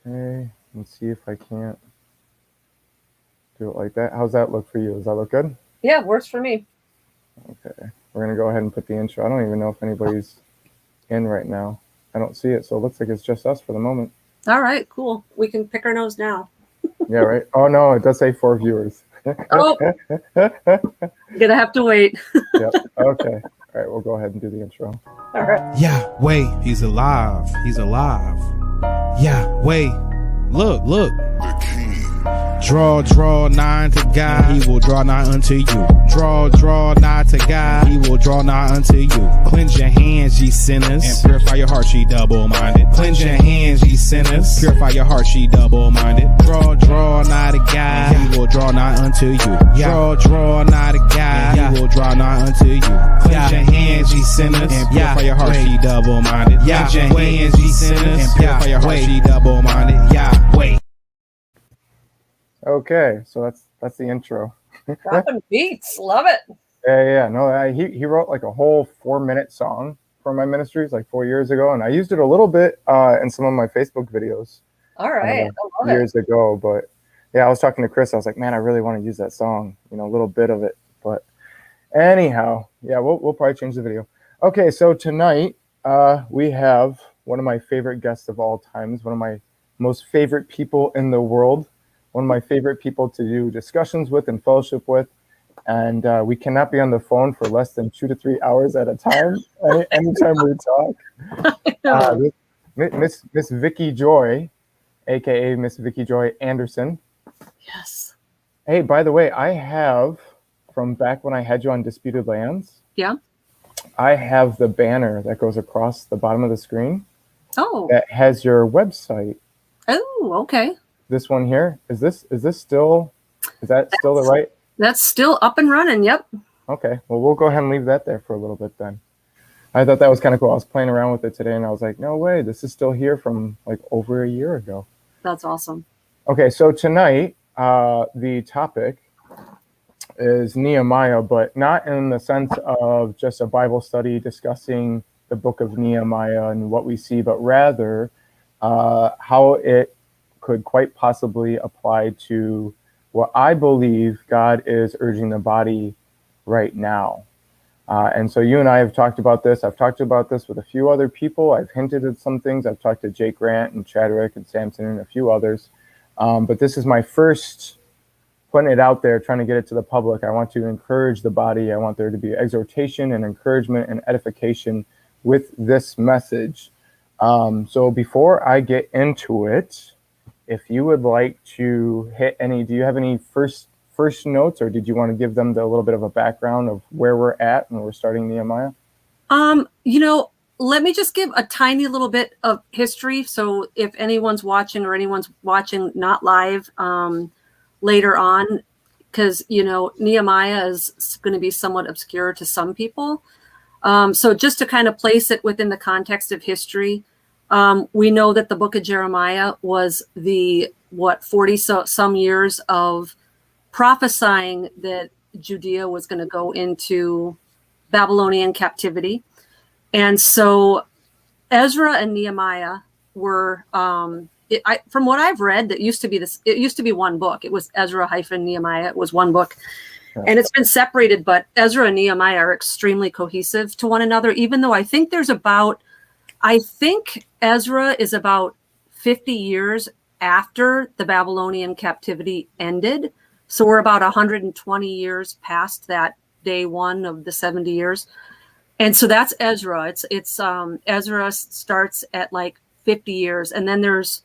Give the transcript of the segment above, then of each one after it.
Okay, let's see if I can't do it like that. How's that look for you? Does that look good? Yeah, works for me. Okay, we're gonna go ahead and put the intro. I don't even know if anybody's in right now. I don't see it, so it looks like it's just us for the moment. All right, cool. We can pick our nose now. Yeah, right. Oh no, it does say 4 viewers. Oh, gonna have to wait. Yep. Okay. All right, we'll go ahead and do the intro. All right. Yeah, wait, he's alive. He's alive. Yeah, wait, look. Draw nigh to God, he will draw nigh unto you. Draw nigh to God, he will draw nigh unto you. Cleanse your hands, ye sinners, and purify your hearts, ye double-minded. Cleanse your hands, ye sinners, purify your hearts, ye double-minded. Draw nigh to God, he will draw nigh unto you. Draw nigh to God, he will draw nigh unto you. Cleanse your hands, ye sinners, and purify your hearts, ye double-minded. Cleanse your hands, ye sinners, and purify your hearts, ye double-minded. Yeah, wait. Okay, so that's the intro. Dropping beats, love it. Yeah. No, he wrote like a whole 4-minute song for my ministries like 4 years ago, and I used it a little bit in some of my Facebook videos. All right, I love Years ago. But yeah, I was talking to Chris. I was like, man, I really want to use that song, a little bit of it. But anyhow, yeah, we'll probably change the video. Okay, so tonight we have one of my favorite guests of all times, one of my most favorite people in the world, one of my favorite people to do discussions with and fellowship with. And we cannot be on the phone for less than 2 to 3 hours at a time. Anytime we talk, Miss Vicky Joy, aka Miss Vicky Joy Anderson. Yes. Hey, by the way, I have from back when I had you on Disputed Lands. Yeah. I have the banner that goes across the bottom of the screen. Oh. That has your website. Oh, okay. This one here, is that still the right? That's still up and running. Yep. Okay. Well, we'll go ahead and leave that there for a little bit then. I thought that was kind of cool. I was playing around with it today and I was like, no way, this is still here from like over a year ago. That's awesome. Okay, so tonight the topic is Nehemiah, but not in the sense of just a Bible study discussing the book of Nehemiah and what we see, but rather how it could quite possibly apply to what I believe God is urging the body right now. And so you and I have talked about this. I've talked about this with a few other people. I've hinted at some things. I've talked to Jake Grant and Chadwick and Samson and a few others. But this is my first putting it out there, trying to get it to the public. I want to encourage the body. I want there to be exhortation and encouragement and edification with this message. So before I get into it, if you would like to hit do you have any first notes, or did you want to give them a little bit of a background of where we're at when we're starting Nehemiah? Let me just give a tiny little bit of history. So if anyone's watching not live later on, because, Nehemiah is going to be somewhat obscure to some people. So just to kind of place it within the context of history, we know that the book of Jeremiah was 40 some years of prophesying that Judea was going to go into Babylonian captivity. And so Ezra and Nehemiah were, from what I've read, it used to be one book. It was Ezra - Nehemiah. It was one book. And it's been separated, but Ezra and Nehemiah are extremely cohesive to one another, even though I think Ezra is about 50 years after the Babylonian captivity ended. So we're about 120 years past that day one of the 70 years. And so that's Ezra. It's Ezra starts at like 50 years. And then there's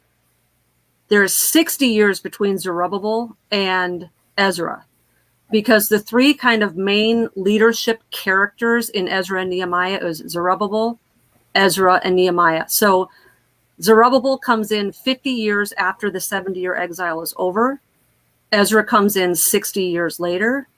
60 years between Zerubbabel and Ezra, because the three kind of main leadership characters in Ezra and Nehemiah is Zerubbabel, Ezra, and Nehemiah. So Zerubbabel comes in 50 years after the 70-year exile is over. Ezra comes in 60 years later.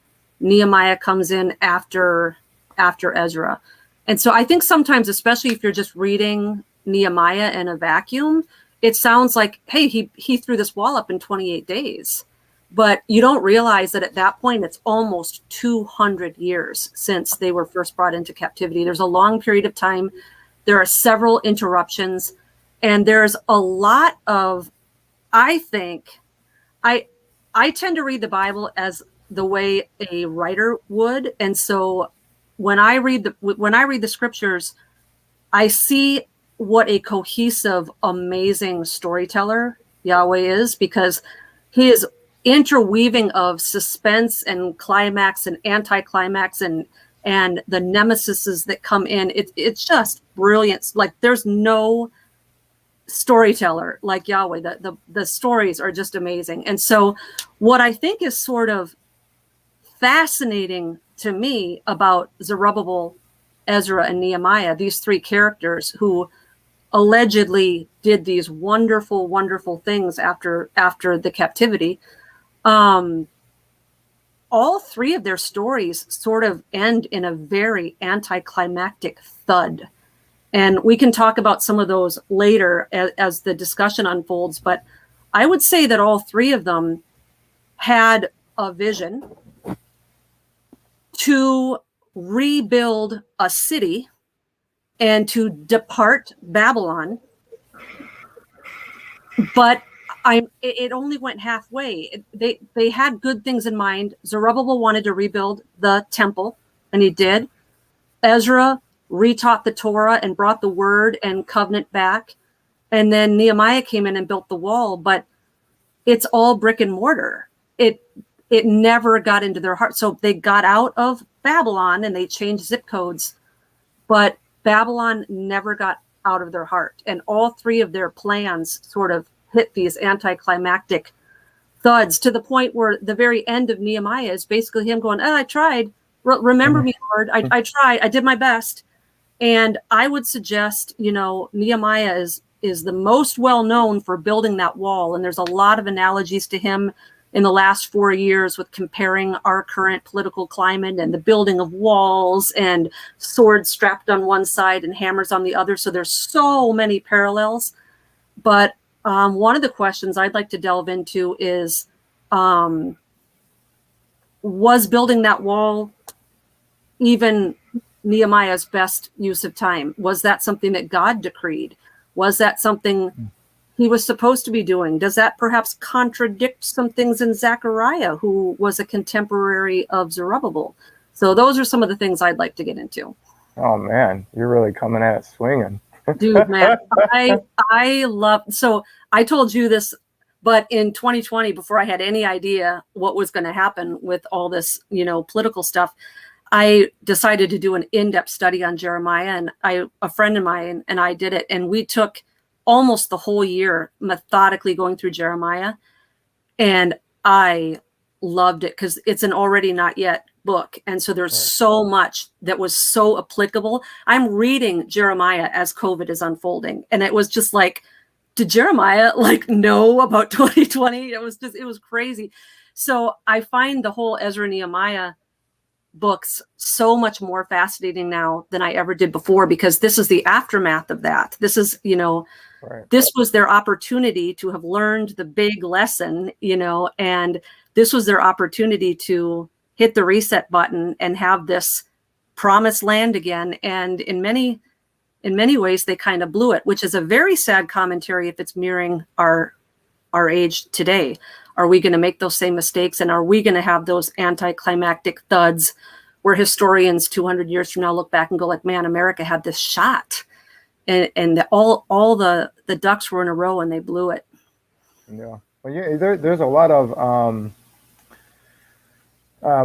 Nehemiah comes in after Ezra. And so I think sometimes, especially if you're just reading Nehemiah in a vacuum, it sounds like, hey, he threw this wall up in 28 days. But you don't realize that at that point, it's almost 200 years since they were first brought into captivity. There's a long period of time. There are several interruptions, and there's a lot of I think I tend to read the Bible as the way a writer would, and so when I read the scriptures, I see what a cohesive, amazing storyteller Yahweh is, because he is interweaving of suspense and climax and anticlimax and the nemesises that come in. It's just brilliant. Like, there's no storyteller like Yahweh. The stories are just amazing. And so what I think is sort of fascinating to me about Zerubbabel, Ezra, and Nehemiah, these three characters who allegedly did these wonderful, wonderful things after the captivity, all three of their stories sort of end in a very anticlimactic thud. And we can talk about some of those later as the discussion unfolds. But I would say that all three of them had a vision to rebuild a city and to depart Babylon. But it only went halfway. They had good things in mind. Zerubbabel wanted to rebuild the temple, and he did. Ezra retaught the Torah and brought the word and covenant back. And then Nehemiah came in and built the wall, but it's all brick and mortar. It never got into their heart. So they got out of Babylon and they changed zip codes, but Babylon never got out of their heart. And all three of their plans sort of hit these anticlimactic thuds, to the point where the very end of Nehemiah is basically him going, I tried. Remember me, Lord. I tried. I did my best. And I would suggest, Nehemiah is the most well known for building that wall. And there's a lot of analogies to him in the last 4 years with comparing our current political climate and the building of walls and swords strapped on one side and hammers on the other. So there's so many parallels. But one of the questions I'd like to delve into is, was building that wall even Nehemiah's best use of time? Was that something that God decreed? Was that something he was supposed to be doing? Does that perhaps contradict some things in Zechariah, who was a contemporary of Zerubbabel? So those are some of the things I'd like to get into. Oh man, you're really coming at it swinging. Dude, man, I love, so I told you this, but in 2020, before I had any idea what was going to happen with all this, political stuff, I decided to do an in-depth study on Jeremiah, and a friend of mine and I did it, and we took almost the whole year methodically going through Jeremiah, and I loved it because it's an already not yet book, and so there's so much that was so applicable. I'm reading Jeremiah as COVID is unfolding, and it was just like, did Jeremiah know about 2020? It was crazy. So I find the whole Ezra Nehemiah books so much more fascinating now than I ever did before, because this is the aftermath of that. This is, this was their opportunity to have learned the big lesson, and this was their opportunity to hit the reset button and have this promised land again. And in many ways, they kind of blew it, which is a very sad commentary if it's mirroring our age today. Are we going to make those same mistakes? And are we going to have those anticlimactic thuds where historians 200 years from now look back and go like, man, America had this shot, and all the ducks were in a row and they blew it. Yeah. Well, yeah, there's a lot of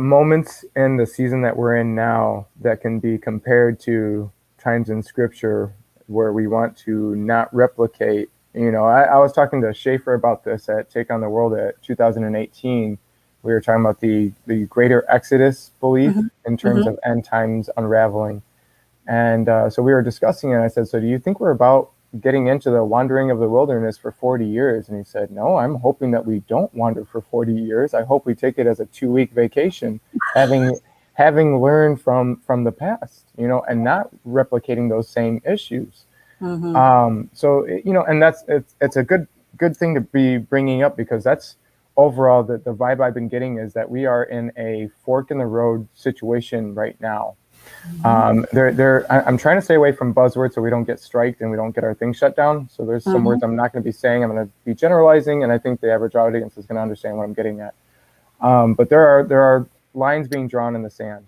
moments in the season that we're in now that can be compared to times in scripture where we want to not replicate. I was talking to Schaefer about this at Take on the World at 2018. We were talking about the greater Exodus belief in terms of end times unraveling. And so we were discussing it. And I said, so do you think we're about getting into the wandering of the wilderness for 40 years? And he said, no, I'm hoping that we don't wander for 40 years. I hope we take it as a 2-week vacation, having learned from the past, and not replicating those same issues. So, and it's a good thing to be bringing up, because that's overall the vibe I've been getting is that we are in a fork in the road situation right now. I'm trying to stay away from buzzwords so we don't get striked and we don't get our thing shut down. So there's some words I'm not going to be saying. I'm going to be generalizing, and I think the average audience is going to understand what I'm getting at. But there are lines being drawn in the sand,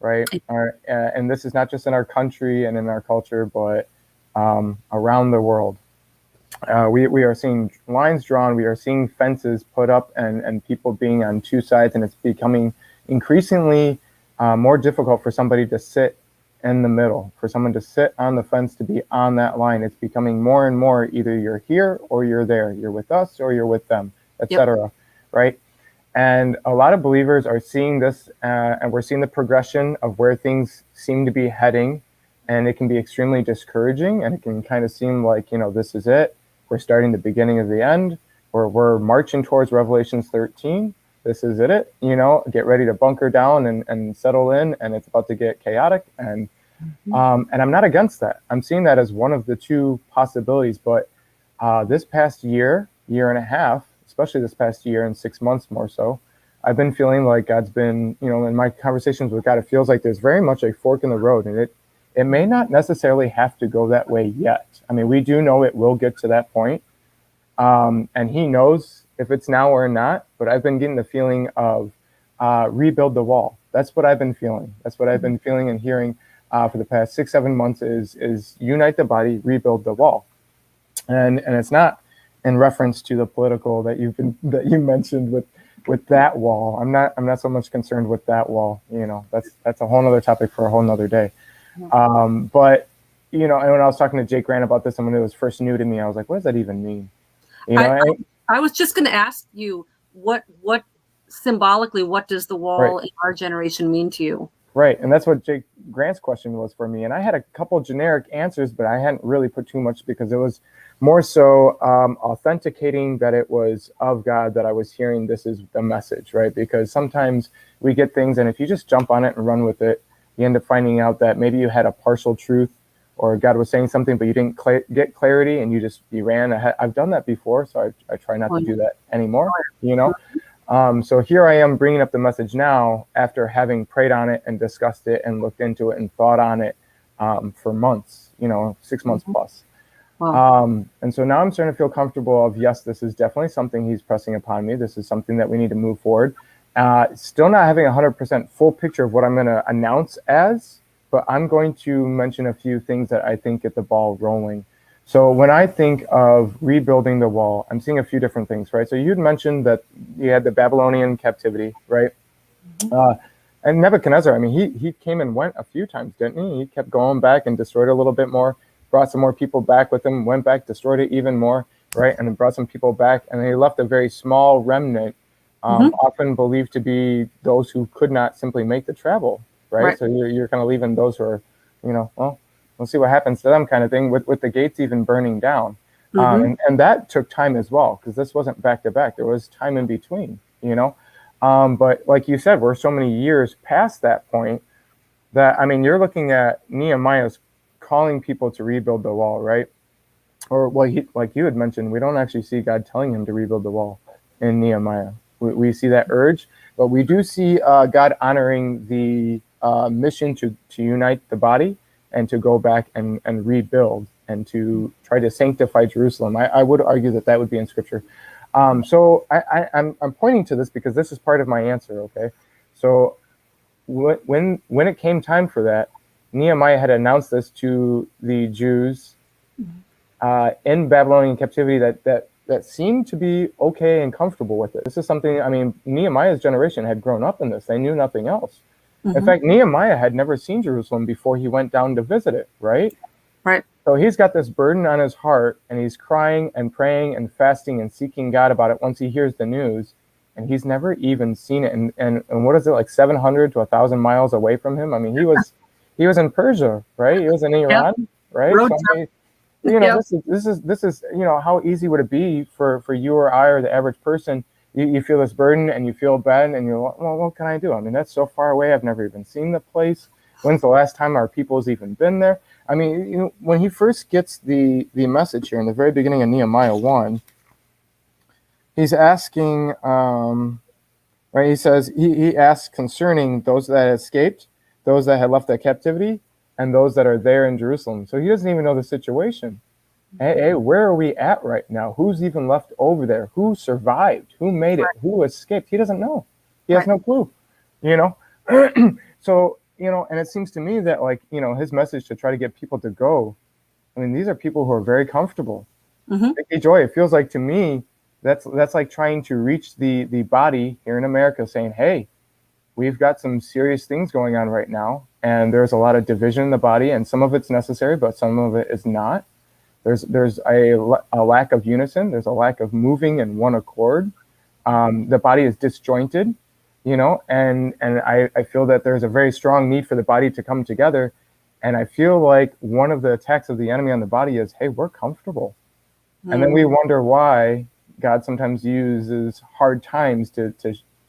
right? And this is not just in our country and in our culture, but around the world. We are seeing lines drawn. We are seeing fences put up and people being on two sides, and it's becoming increasingly more difficult for somebody to sit in the middle, for someone to sit on the fence, to be on that line. It's becoming more and more either you're here or you're there. You're with us or you're with them, etc. Right? And a lot of believers are seeing this, and we're seeing the progression of where things seem to be heading, and it can be extremely discouraging, and it can kind of seem like, this is it. We're starting the beginning of the end, or we're marching towards Revelations 13. This is it, get ready to bunker down and settle in, and it's about to get chaotic. And I'm not against that. I'm seeing that as one of the two possibilities. But this past year and a half, especially this past year and 6 months more so, I've been feeling like God's been, in my conversations with God, it feels like there's very much a fork in the road, and it may not necessarily have to go that way yet. I mean, we do know it will get to that point, and He knows if it's now or not, but I've been getting the feeling of rebuild the wall. That's what I've been feeling. That's what I've been feeling and hearing for the past 6-7 months is unite the body, rebuild the wall. And it's not in reference to the political that you mentioned with that wall. I'm not so much concerned with that wall. That's a whole other topic for a whole nother day. But and when I was talking to Jake Grant about this, and when it was first new to me, I was like, what does that even mean? I was just going to ask you, what symbolically, what does the wall in our generation mean to you? Right, and that's what Jake Grant's question was for me. And I had a couple generic answers, but I hadn't really put too much because it was more so authenticating that it was of God, that I was hearing this is the message, right? Because sometimes we get things, and if you just jump on it and run with it, you end up finding out that maybe you had a partial truth, or God was saying something, but you didn't get clarity, and you ran ahead. I've done that before, so I try not to do that anymore, So here I am bringing up the message now after having prayed on it and discussed it and looked into it and thought on it for months, 6 months plus. Wow. And so now I'm starting to feel comfortable of, yes, this is definitely something He's pressing upon me. This is something that we need to move forward. Still not having 100% full picture of what I'm going to announce as, but I'm going to mention a few things that I think get the ball rolling. So when I think of rebuilding the wall, I'm seeing a few different things, right? So you'd mentioned that you had the Babylonian captivity, right? And Nebuchadnezzar, I mean, he came and went a few times, didn't he? He kept going back and destroyed a little bit more, brought some more people back with him, went back, destroyed it even more, right? And then brought some people back, and then he left a very small remnant, often believed to be those who could not simply make the travel, right? So you're kind of leaving those who are, well, we'll see what happens to them kind of thing, with the gates even burning down. And that took time as well, because this wasn't back to back. There was time in between, But like you said, we're so many years past that point that, I mean, you're looking at Nehemiah's calling people to rebuild the wall, right? Or like you had mentioned, we don't actually see God telling him to rebuild the wall in Nehemiah. We see that urge, but we do see God honoring the mission to unite the body and to go back and rebuild and to try to sanctify Jerusalem. I would argue that would be in Scripture. So I'm pointing to this because this is part of my answer, okay? So when it came time for that, Nehemiah had announced this to the Jews in Babylonian captivity that seemed to be okay and comfortable with it. This is something, I mean, Nehemiah's generation had grown up in this. They knew nothing else. In fact, Nehemiah had never seen Jerusalem before he went down to visit it, right? Right. So he's got this burden on his heart, and he's crying and praying and fasting and seeking God about it once he hears the news, and he's never even seen it. And what is it, like 700 to 1,000 miles away from him? I mean, he was in Persia, right? He was in Iran, right? This is how easy would it be for you or I or the average person? You feel this burden and you feel bad and you're like, well, what can I do? I mean, that's so far away. I've never even seen the place. When's the last time our people's even been there? I mean, when he first gets the message here in the very beginning of Nehemiah 1, he's asking, right? He says, he asks concerning those that escaped, those that had left that captivity and those that are there in Jerusalem. So he doesn't even know the situation. Hey, where are we at right now? Who's even left over there? Who survived? Who made it? Who escaped? He doesn't know. He has no clue, you know? So, you know, and it seems to me that, like, you know, his message to try to get people to go, I mean, these are people who are very comfortable. Vicky Joy, it feels like to me, that's like trying to reach the body here in America saying, hey, we've got some serious things going on right now. And there's a lot of division in the body, and some of it's necessary, but some of it is not. There's a lack of unison. There's a lack of moving in one accord. The body is disjointed, you know, and I feel that there's a very strong need for the body to come together. And I feel like one of the attacks of the enemy on the body is, hey, we're comfortable. And then we wonder why God sometimes uses hard times to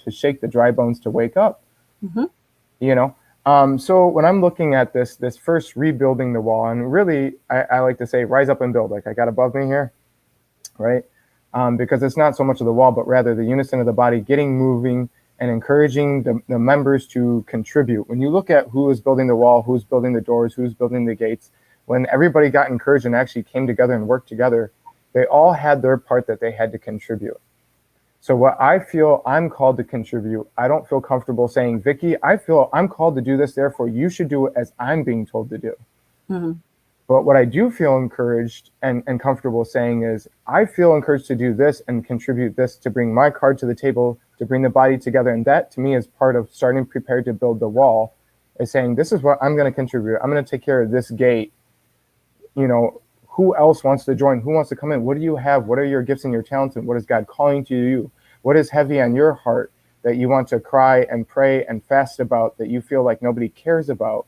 shake the dry bones to wake up, you know. So when I'm looking at this first rebuilding the wall, and really, I like to say, rise up and build, like I got above me here, right? Because it's not so much of the wall, but rather the unison of the body getting moving and encouraging the members to contribute. When you look at who is building the wall, who's building the doors, who's building the gates, when everybody got encouraged and actually came together and worked together, they all had their part that they had to contribute. So what I feel I'm called to contribute, I don't feel comfortable saying, Vicky, I feel I'm called to do this, therefore you should do it as I'm being told to do. But what I do feel encouraged and comfortable saying is, I feel encouraged to do this and contribute this to bring my card to the table, to bring the body together. And that to me is part of starting prepared to build the wall, is saying, this is what I'm going to contribute. I'm going to take care of this gate. You know, who else wants to join? Who wants to come in? What do you have? What are your gifts and your talents? And what is God calling to you? What is heavy on your heart that you want to cry and pray and fast about, that you feel like nobody cares about?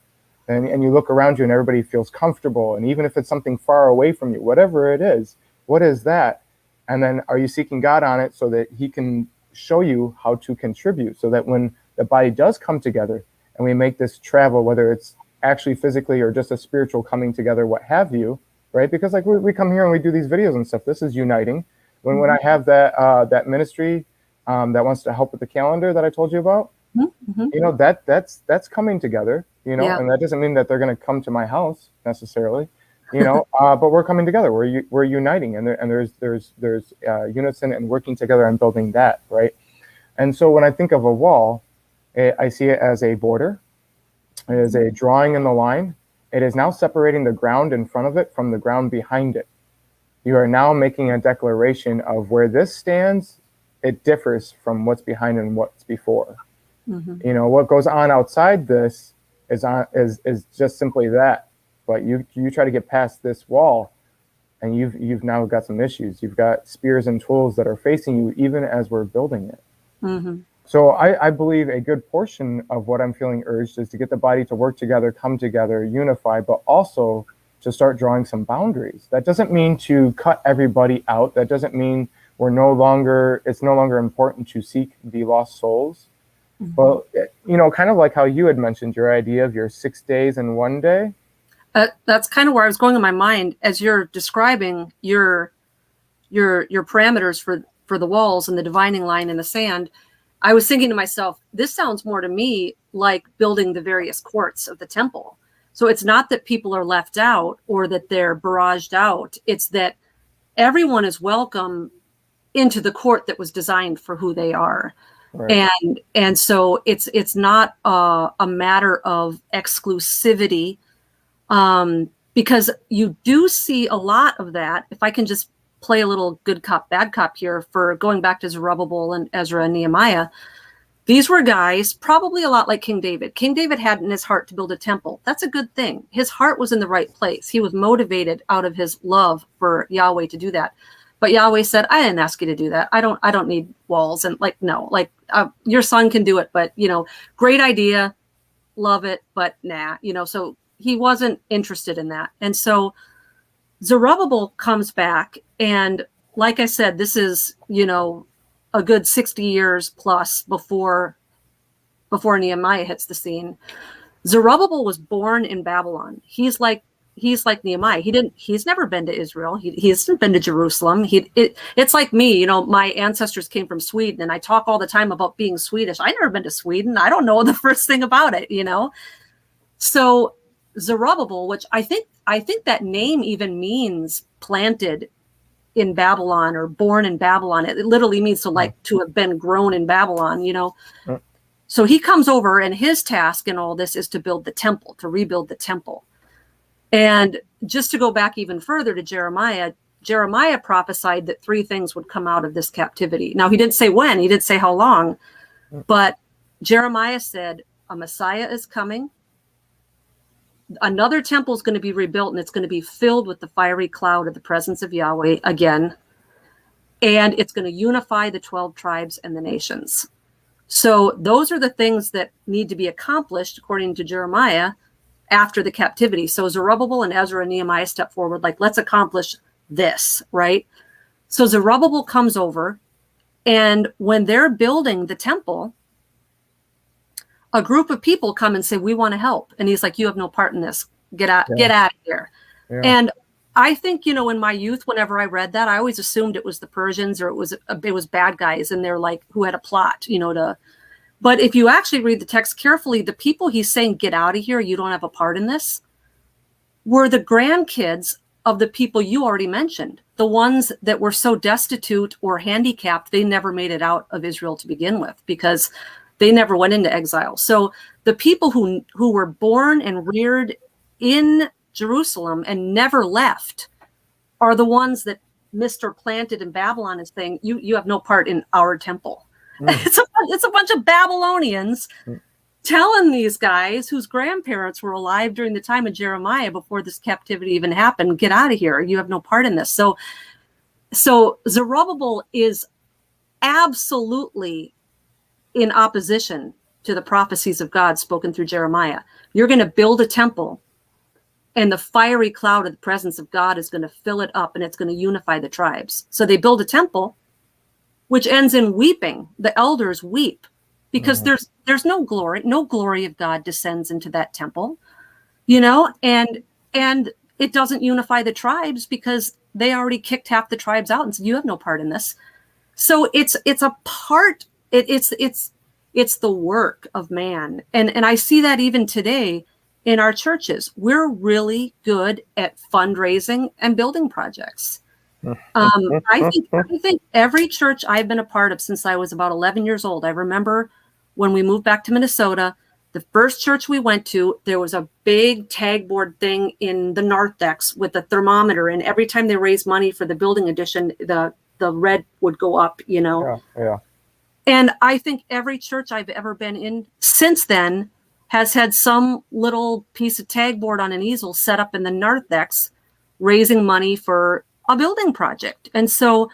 And you look around you and everybody feels comfortable. And even if it's something far away from you, whatever it is, what is that? And then are you seeking God on it so that he can show you how to contribute, so that when the body does come together and we make this travel, whether it's actually physically or just a spiritual coming together, what have you, right? Because like we come here and we do these videos and stuff. This is uniting. When I have that ministry that wants to help with the calendar that I told you about, you know, that's coming together, you know, and that doesn't mean that they're going to come to my house necessarily, you know, but we're coming together. We're uniting, and there's unison and working together and building that, right? And so when I think of a wall, I see it as a border. It is a drawing in the line. It is now separating the ground in front of it from the ground behind it. You are now making a declaration of where this stands. It differs from what's behind and what's before. You know, what goes on outside this is just simply that. But you try to get past this wall, and you've now got some issues. You've got spears and tools that are facing you even as we're building it. So I believe a good portion of what I'm feeling urged is to get the body to work together, come together, unify, but also to start drawing some boundaries. That doesn't mean to cut everybody out. That doesn't mean it's no longer important to seek the lost souls. Well, you know, kind of like how you had mentioned your idea of your 6 days and 1 day. That's kind of where I was going in my mind as you're describing your parameters for the walls and the dividing line in the sand. I was thinking to myself, this sounds more to me like building the various courts of the temple. So it's not that people are left out or that they're barraged out. It's that everyone is welcome into the court that was designed for who they are. Right. And so it's not a matter of exclusivity, because you do see a lot of that. If I can just play a little good cop, bad cop here for going back to Zerubbabel and Ezra and Nehemiah. These were guys probably a lot like King David. King David had in his heart to build a temple. That's a good thing. His heart was in the right place. He was motivated out of his love for Yahweh to do that. But Yahweh said, I didn't ask you to do that. I don't need walls. And your son can do it, but, you know, great idea. Love it. But nah, you know, so he wasn't interested in that. And so Zerubbabel comes back. And like I said, this is, you know, a good 60 years plus before Nehemiah hits the scene. Zerubbabel was born in Babylon. He's like Nehemiah. He's never been to Israel. He hasn't been to Jerusalem. It's like me, you know, my ancestors came from Sweden, and I talk all the time about being Swedish. I never been to Sweden. I don't know the first thing about it, you know. So Zerubbabel, which I think that name even means planted in Babylon or born in Babylon. It literally means to have been grown in Babylon, So he comes over, and his task in all this is to build the temple, to rebuild the temple. And just to go back even further to Jeremiah prophesied that 3 things would come out of this captivity. Now, he didn't say when, he didn't say how long, but Jeremiah said a Messiah is coming. Another temple is going to be rebuilt, and it's going to be filled with the fiery cloud of the presence of Yahweh again. And it's going to unify the 12 tribes and the nations. So those are the things that need to be accomplished, according to Jeremiah, after the captivity. So Zerubbabel and Ezra and Nehemiah step forward, like, let's accomplish this, right? So Zerubbabel comes over, and when they're building the temple, a group of people come and say, we want to help. And he's like, you have no part in this. Get out of here. Yeah. And I think, in my youth, whenever I read that, I always assumed it was the Persians, or it was bad guys, and they're like, who had a plot, but if you actually read the text carefully, the people he's saying, get out of here, you don't have a part in this, were the grandkids of the people you already mentioned, the ones that were so destitute or handicapped, they never made it out of Israel to begin with, because they never went into exile. So the people who were born and reared in Jerusalem and never left are the ones that Mr. Planted in Babylon is saying, you have no part in our temple. It's a bunch of Babylonians telling these guys whose grandparents were alive during the time of Jeremiah before this captivity even happened, get out of here. You have no part in this. So Zerubbabel is absolutely in opposition to the prophecies of God spoken through Jeremiah. You're going to build a temple, and the fiery cloud of the presence of God is going to fill it up, and it's going to unify the tribes. So they build a temple, which ends in weeping. The elders weep because there's no glory of God descends into that temple, and it doesn't unify the tribes because they already kicked half the tribes out and said, you have no part in this. So it's a part. It's the work of man. And I see that even today in our churches. We're really good at fundraising and building projects. I think every church I've been a part of since I was about 11 years old, I remember when we moved back to Minnesota, the first church we went to, there was a big tag board thing in the narthex with a thermometer. And every time they raised money for the building addition, the red would go up, Yeah. And I think every church I've ever been in since then has had some little piece of tag board on an easel set up in the narthex, raising money for a building project. And so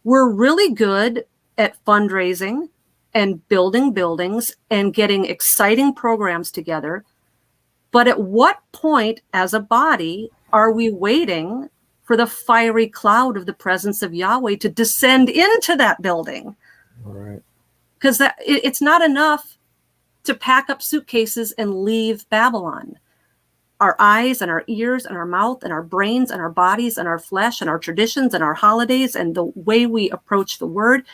we're really good at fundraising and building buildings and getting exciting programs together. But at what point as a body are we waiting for the fiery cloud of the presence of Yahweh to descend into that building? All right. Because it's not enough to pack up suitcases and leave Babylon. Our eyes and our ears and our mouth and our brains and our bodies and our flesh and our traditions and our holidays and the way we approach the word,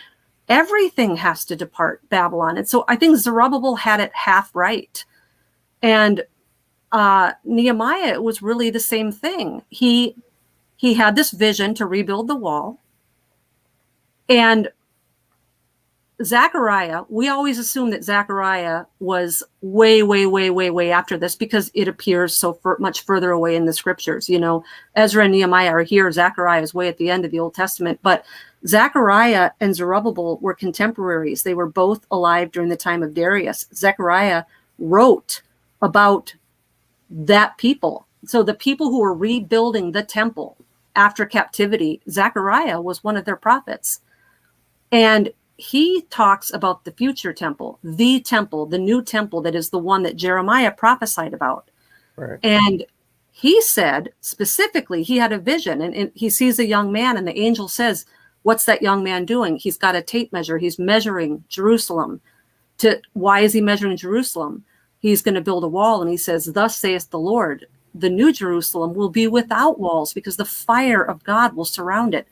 everything has to depart Babylon. And so I think Zerubbabel had it half right. And Nehemiah was really the same thing. He had this vision to rebuild the wall. And Zechariah, we always assume that Zechariah was way, way, way, way, way after this because it appears so much further away in the scriptures. Ezra and Nehemiah are here. Zechariah is way at the end of the Old Testament. But Zechariah and Zerubbabel were contemporaries. They were both alive during the time of Darius. Zechariah wrote about that people. So the people who were rebuilding the temple after captivity, Zechariah was one of their prophets. And he talks about the future temple, the new temple that is the one that Jeremiah prophesied about. Right. And he said specifically, he had a vision and he sees a young man and the angel says, what's that young man doing? He's got a tape measure. He's measuring Jerusalem. Why is he measuring Jerusalem? He's going to build a wall. And he says, thus saith the Lord, the new Jerusalem will be without walls because the fire of God will surround it.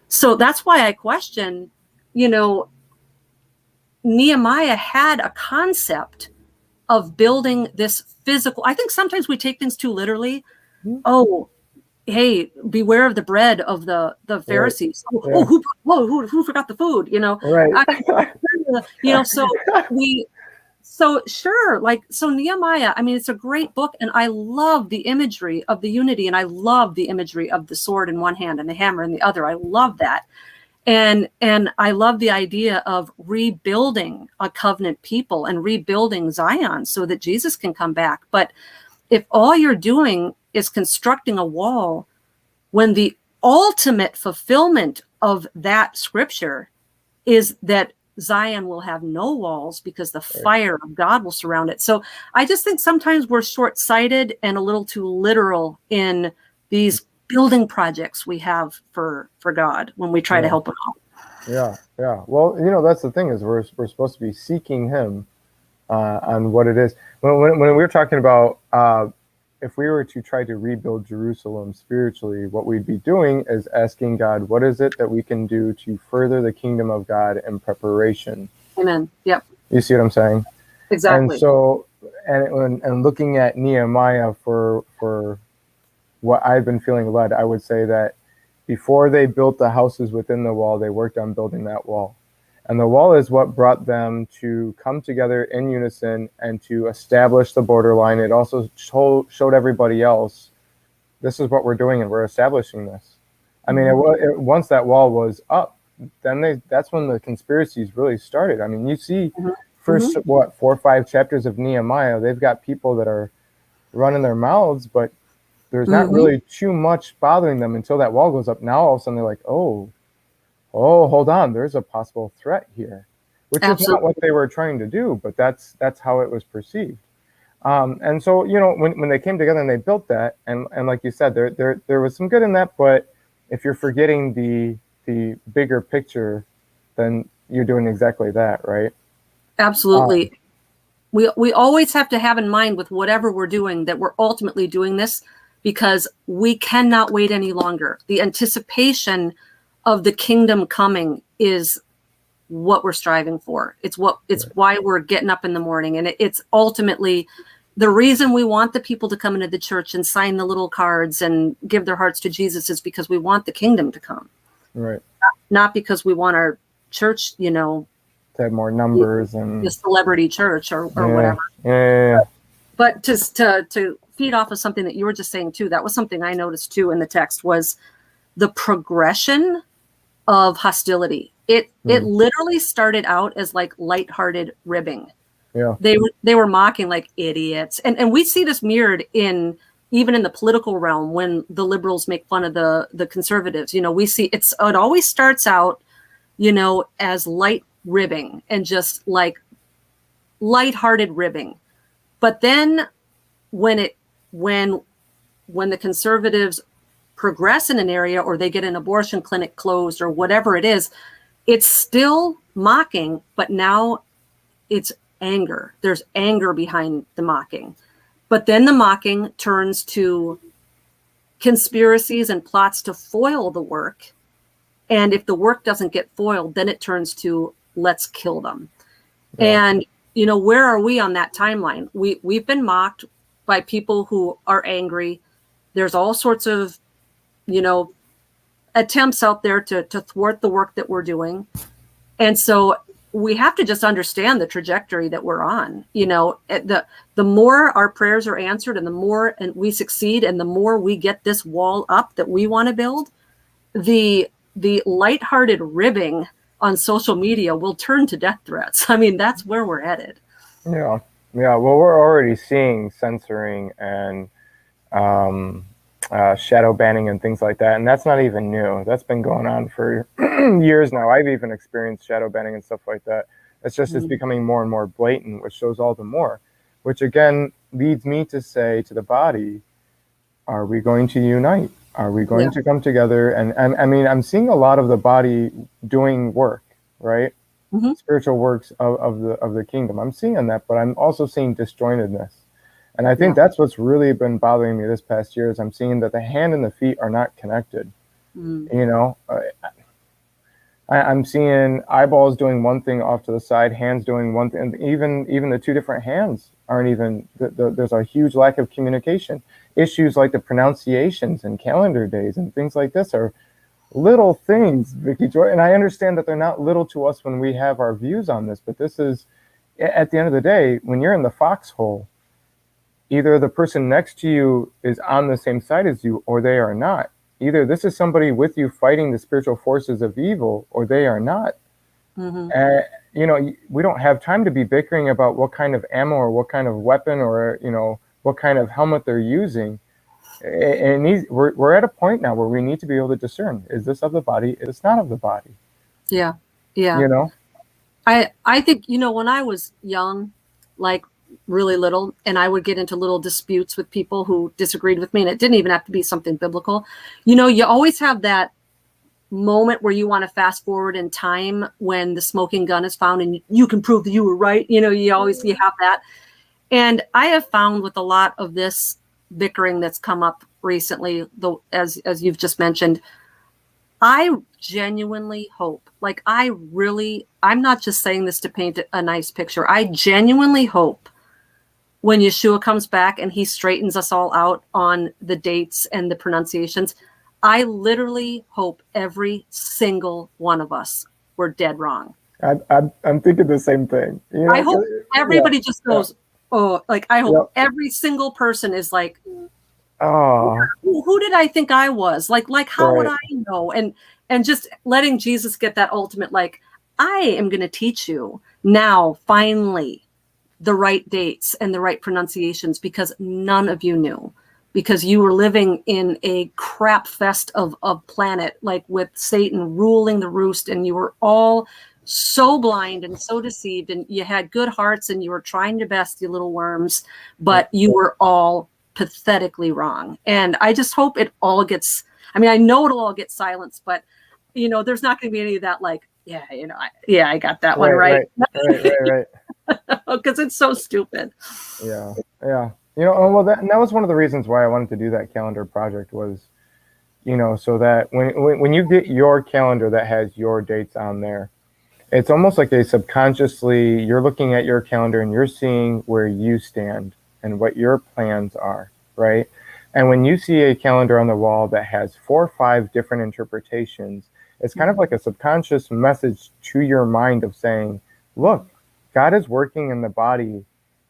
So that's why I question, Nehemiah had a concept of building this physical. I think sometimes we take things too literally. Mhm. Oh, hey, beware of the bread of the Pharisees. Yeah. Who forgot the food? Right. So sure, like, so Nehemiah, I mean, it's a great book, and I love the imagery of the unity, and I love the imagery of the sword in one hand and the hammer in the other. I love that. And I love the idea of rebuilding a covenant people and rebuilding Zion so that Jesus can come back. But if all you're doing is constructing a wall, when the ultimate fulfillment of that scripture is that Zion will have no walls because the fire of God will surround it. So I just think sometimes we're short-sighted and a little too literal in these building projects we have for God when we try to help him out. Yeah. Well, that's the thing, is we're supposed to be seeking him on what it is. When we were talking about if we were to try to rebuild Jerusalem spiritually, what we'd be doing is asking God, what is it that we can do to further the kingdom of God in preparation? Amen. Yep. You see what I'm saying? Exactly. And so, and looking at Nehemiah for what I've been feeling led, I would say that before they built the houses within the wall, they worked on building that wall. And the wall is what brought them to come together in unison and to establish the borderline. It also showed everybody else, this is what we're doing, and we're establishing this. I mean, once that wall was up, then that's when the conspiracies really started. I mean, you see first, 4 or 5 chapters of Nehemiah, they've got people that are running their mouths, but there's not really too much bothering them until that wall goes up. Now all of a sudden they're like, oh, hold on, there's a possible threat here, which is not what they were trying to do, but that's how it was perceived. And so, when they came together and they built that, and like you said, there was some good in that, but if you're forgetting the bigger picture, then you're doing exactly that, right? Absolutely. We always have to have in mind with whatever we're doing that we're ultimately doing this because we cannot wait any longer. The anticipation of the kingdom coming is what we're striving for. It's why we're getting up in the morning. And it's ultimately the reason we want the people to come into the church and sign the little cards and give their hearts to Jesus is because we want the kingdom to come. Right. Not because we want our church, to have more numbers and the celebrity church or whatever. Yeah. But to feed off of something that you were just saying too, that was something I noticed too in the text was the progression of hostility. It literally started out as like lighthearted ribbing. Yeah. They were mocking like idiots. And we see this mirrored even in the political realm when the liberals make fun of the conservatives. We see it always starts out, as light ribbing and just like lighthearted ribbing. But then when the conservatives progress in an area or they get an abortion clinic closed or whatever it is, it's still mocking, but now it's anger. There's anger behind the mocking. But then the mocking turns to conspiracies and plots to foil the work. And if the work doesn't get foiled, then it turns to let's kill them. Yeah. And, where are we on that timeline? We've been mocked by people who are angry. There's all sorts of, attempts out there to thwart the work that we're doing. And so we have to just understand the trajectory that we're on. The more our prayers are answered and the more and we succeed and the more we get this wall up that we want to build, the lighthearted ribbing on social media will turn to death threats. I mean, that's where we're headed. Yeah. Well, we're already seeing censoring and shadow banning and things like that. And that's not even new. That's been going on for years now. I've even experienced shadow banning and stuff like that. It's just it's becoming more and more blatant, which shows all the more, which again leads me to say to the body, are we going to unite? Are we going to come together? And I mean, I'm seeing a lot of the body doing work, right? Spiritual works of the kingdom. I'm seeing that, but I'm also seeing disjointedness. And I think that's what's really been bothering me this past year is I'm seeing that the hand and the feet are not connected. I'm seeing eyeballs doing one thing off to the side, hands doing one thing, and even the two different hands aren't even. There's a huge lack of communication. Issues like the pronunciations and calendar days and things like this are little things, Vicky Joy. And I understand that they're not little to us when we have our views on this, but this is, at the end of the day, when you're in the foxhole, either the person next to you is on the same side as you or they are not. Either this is somebody with you fighting the spiritual forces of evil or they are not. We don't have time to be bickering about what kind of ammo or what kind of weapon or, what kind of helmet they're using. And we're at a point now where we need to be able to discern, is this of the body? Is this not of the body? Yeah. I think, when I was young, like really little, and I would get into little disputes with people who disagreed with me, and it didn't even have to be something biblical. You always have that moment where you want to fast forward in time when the smoking gun is found and you can prove that you were right. You have that. And I have found with a lot of this bickering that's come up recently, as you've just mentioned, I genuinely hope, I'm not just saying this to paint a nice picture. I genuinely hope when Yeshua comes back and he straightens us all out on the dates and the pronunciations, I literally hope every single one of us were dead wrong. I'm thinking the same thing. I hope everybody just goes, oh, I hope every single person is like, oh, who did I think I was? How would I know? And just letting Jesus get that ultimate, I am going to teach you now, finally, the right dates and the right pronunciations, because none of you knew, because you were living in a crap fest of planet, with Satan ruling the roost, and you were all so blind and so deceived, and you had good hearts and you were trying your best, you little worms, but you were all pathetically wrong. And I just hope it all gets, I know it'll all get silenced, but there's not going to be any of that, I got that one right. Right. Because it's so stupid. Yeah. That was one of the reasons why I wanted to do that calendar project was, so that when you get your calendar that has your dates on there, it's almost like subconsciously you're looking at your calendar and you're seeing where you stand and what your plans are, right? And when you see a calendar on the wall that has 4 or 5 different interpretations, it's kind of like a subconscious message to your mind of saying, look, God is working in the body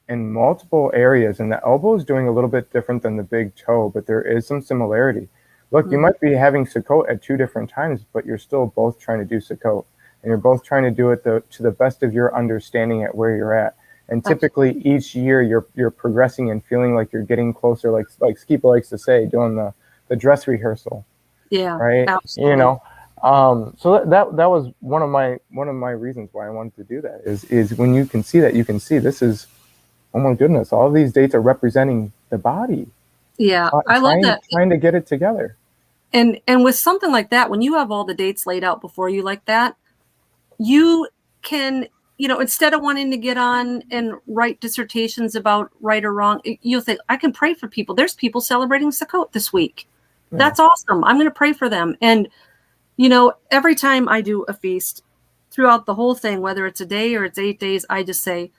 in multiple areas, and the elbow is doing a little bit different than the big toe, but there is some similarity. Look, you might be having Sukkot at 2 different times, but you're still both trying to do Sukkot, and you're both trying to do it to the best of your understanding at where you're at. And typically each year you're progressing and feeling like you're getting closer, like Skipa likes to say, doing the dress rehearsal. Yeah. Right. Absolutely. So that was one of my reasons why I wanted to do that is when you can see that, you can see this is, oh my goodness, all of these dates are representing the body. Yeah. I love that. Trying to get it together. And with something like that, when you have all the dates laid out before you like that, you can, instead of wanting to get on and write dissertations about right or wrong, you'll think, I can pray for people. There's people celebrating Sukkot this week. Yeah. That's awesome. I'm going to pray for them. And, every time I do a feast throughout the whole thing, whether it's a day or it's 8 days, I just say,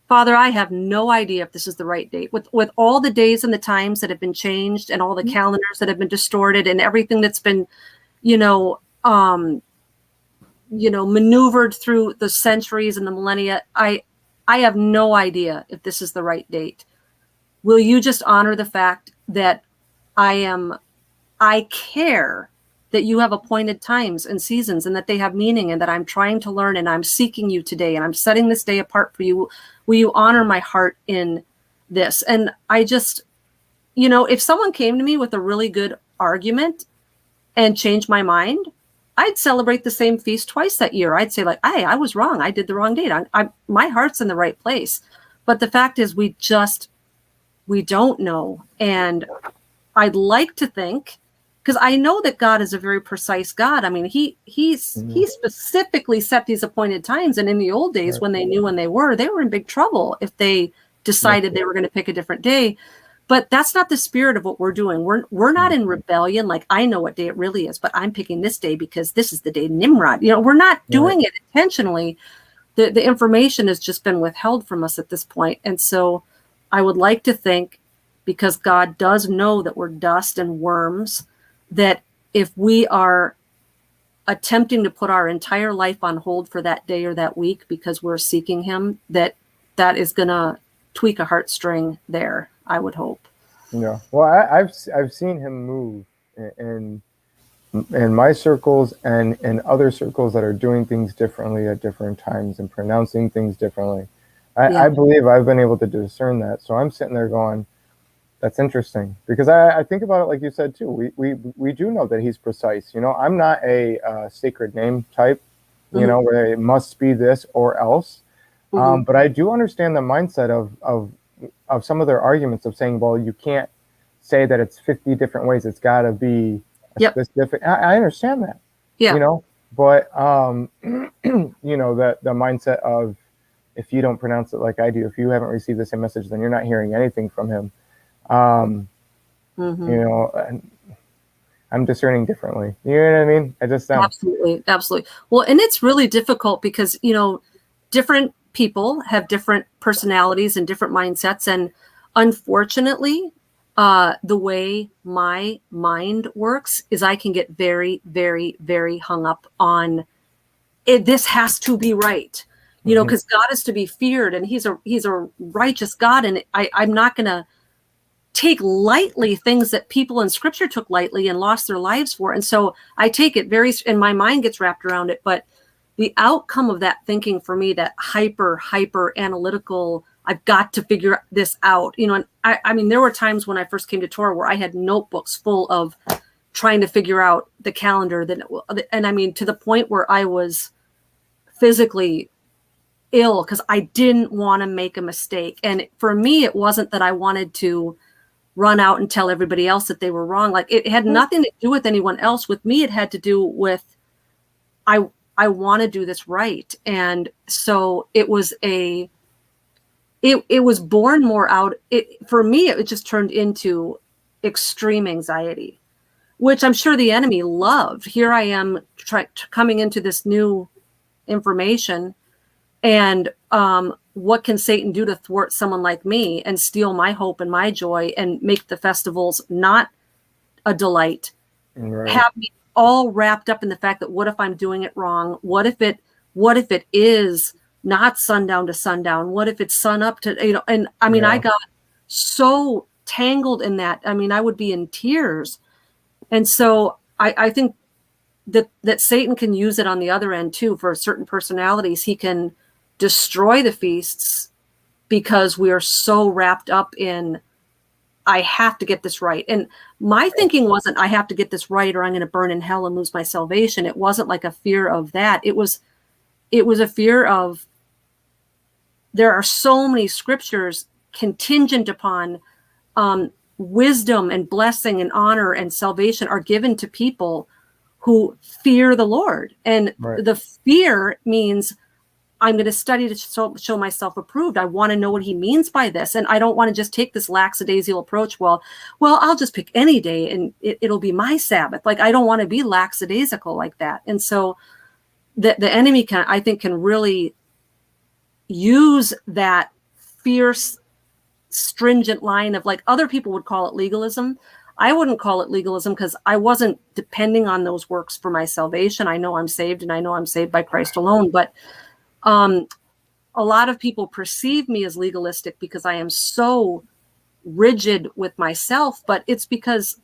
Father, I have no idea if this is the right date. With all the days and the times that have been changed and all the calendars that have been distorted and everything that's been, maneuvered through the centuries and the millennia, I have no idea if this is the right date. Will you just honor the fact that I care that you have appointed times and seasons and that they have meaning and that I'm trying to learn and I'm seeking you today and I'm setting this day apart for you. Will you honor my heart in this? And I just, if someone came to me with a really good argument and changed my mind, I'd celebrate the same feast twice that year. I'd say hey, I was wrong. I did the wrong date. My heart's in the right place. But the fact is we don't know. And I'd like to think, because I know that God is a very precise God. He specifically set these appointed times. And in the old days, when they knew when they were in big trouble if they decided they were going to pick a different day. But that's not the spirit of what we're doing. We're not in rebellion. Like, I know what day it really is, but I'm picking this day because this is the day Nimrod. We're not doing it intentionally. The information has just been withheld from us at this point. And so I would like to think, because God does know that we're dust and worms, that if we are attempting to put our entire life on hold for that day or that week because we're seeking him, that is going to tweak a heartstring there, I would hope. Yeah. Well, I've seen him move in my circles and in other circles that are doing things differently at different times and pronouncing things differently. I believe I've been able to discern that. So I'm sitting there going, that's interesting, because I think about it like you said too. We do know that he's precise. I'm not a sacred name type, where it must be this or else. But I do understand the mindset of some of their arguments of saying, well, you can't say that it's 50 different ways. It's got to be a specific. I understand that. Yeah. But the mindset of, if you don't pronounce it like I do, if you haven't received the same message, then you're not hearing anything from him. I'm discerning differently. You know what I mean? I just absolutely. Well, and it's really difficult because different people have different personalities and different mindsets, and unfortunately, the way my mind works is I can get very, very, very hung up on it. This has to be right, because God is to be feared, and He's a righteous God, and I'm not going to take lightly things that people in Scripture took lightly and lost their lives for. And so I take it and my mind gets wrapped around it. But the outcome of that thinking for me, that hyper analytical, I've got to figure this out. And I mean, there were times when I first came to Torah where I had notebooks full of trying to figure out the calendar. And I mean, to the point where I was physically ill because I didn't want to make a mistake. And for me, it wasn't that I wanted to run out and tell everybody else that they were wrong. Like, it had nothing to do with anyone else. With me, it had to do with, I want to do this right. And so it was it was born more out. For me, it just turned into extreme anxiety, which I'm sure the enemy loved. Here I am coming into this new information, and what can Satan do to thwart someone like me and steal my hope and my joy and make the festivals not a delight? Right. Have me all wrapped up in the fact that what if I'm doing it wrong? What if it is not sundown to sundown? What if it's sun up to, and I mean, I got so tangled in that. I mean, I would be in tears. And so I think that Satan can use it on the other end too. For certain personalities, he can destroy the feasts because we are so wrapped up in, I have to get this right. And my thinking wasn't, I have to get this right or I'm going to burn in hell and lose my salvation. It wasn't like a fear of that. It was a fear of, there are so many scriptures contingent upon wisdom and blessing and honor and salvation are given to people who fear the Lord. And the fear means, I'm going to study to show myself approved. I want to know what he means by this. And I don't want to just take this lackadaisical approach. Well, I'll just pick any day and it'll be my Sabbath. Like, I don't want to be lackadaisical like that. And so the enemy can really use that fierce, stringent line of, like, other people would call it legalism. I wouldn't call it legalism because I wasn't depending on those works for my salvation. I know I'm saved, and I know I'm saved by Christ alone. But a lot of people perceive me as legalistic because I am so rigid with myself, but it's because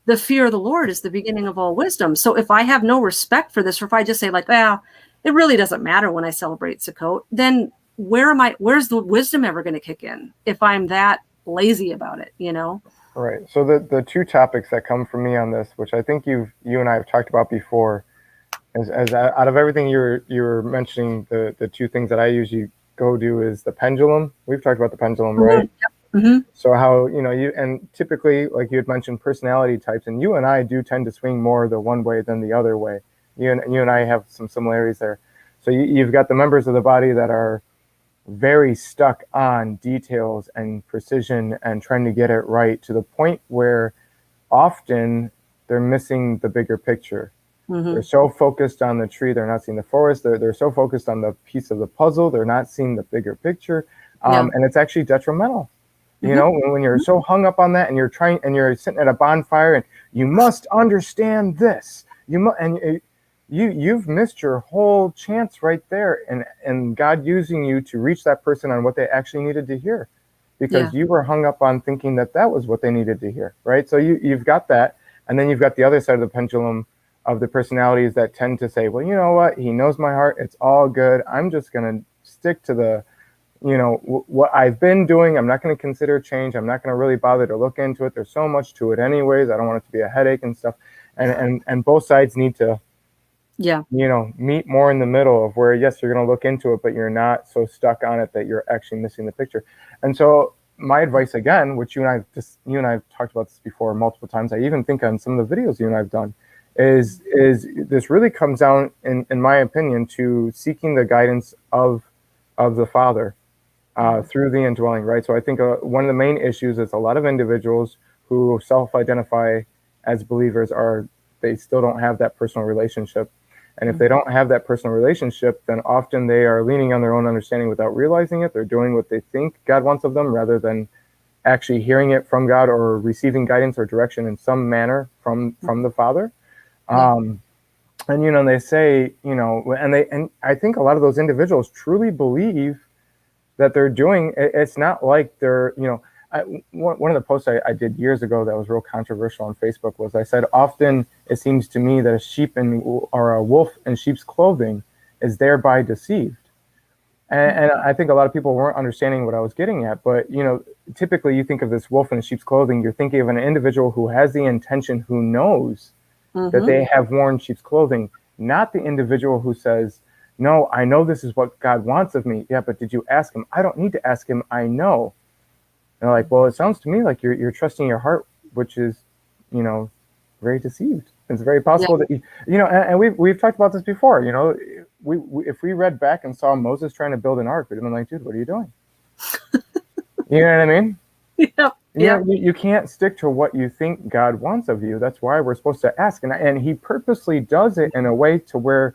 the fear of the Lord is the beginning of all wisdom. So if I have no respect for this, or if I just say like, it really doesn't matter when I celebrate Sukkot, then where's the wisdom ever going to kick in if I'm that lazy about it, Right. So the two topics that come from me on this, which I think you and I have talked about before, as out of everything you were mentioning, the two things that I usually go do is the pendulum. We've talked about the pendulum, right? Mm-hmm. So how, you, and typically, like you had mentioned, personality types, and you and I do tend to swing more the one way than the other way. You and I have some similarities there. So you've got the members of the body that are very stuck on details and precision and trying to get it right, to the point where often they're missing the bigger picture. They're so focused on the tree, they're not seeing the forest. They're so focused on the piece of the puzzle, they're not seeing the bigger picture. And it's actually detrimental. You know, when you're so hung up on that, and you're sitting at a bonfire, and you must understand this. You've missed your whole chance right there, and God using you to reach that person on what they actually needed to hear, because you were hung up on thinking that was what they needed to hear, right? So you've got that, and then you've got the other side of the pendulum of the personalities that tend to say, well, you know what, he knows my heart, it's all good, I'm just going to stick to the, what I've been doing. I'm not going to consider change. I'm not going to really bother to look into it. There's so much to it anyways. I don't want it to be a headache and stuff. And both sides need to, meet more in the middle of where, yes, you're going to look into it, but you're not so stuck on it that you're actually missing the picture. And so my advice, again, which you and I have talked about this before multiple times, I even think on some of the videos you and I've done, is this really comes down, in my opinion, to seeking the guidance of the Father through the indwelling, right? So I think one of the main issues is a lot of individuals who self-identify as believers they still don't have that personal relationship. And if they don't have that personal relationship, then often they are leaning on their own understanding without realizing it. They're doing what they think God wants of them, rather than actually hearing it from God or receiving guidance or direction in some manner from the Father. And they say, and I think a lot of those individuals truly believe that they're doing. It's not like they're, one of the posts I did years ago that was real controversial on Facebook was, I said, often it seems to me that a sheep or a wolf in sheep's clothing is thereby deceived. And I think a lot of people weren't understanding what I was getting at. But, typically you think of this wolf in sheep's clothing, you're thinking of an individual who has the intention, who knows that they have worn sheep's clothing, not the individual who says, no, I know this is what God wants of me. Yeah, but did you ask him? I don't need to ask him. I know. And they're like, well, it sounds to me like you're trusting your heart, which is, very deceived. It's very possible that and we've talked about this before. We if we read back and saw Moses trying to build an ark, we'd have been like, dude, what are you doing? You know what I mean? Yeah. You can't stick to what you think God wants of you. That's why we're supposed to ask. And he purposely does it in a way to where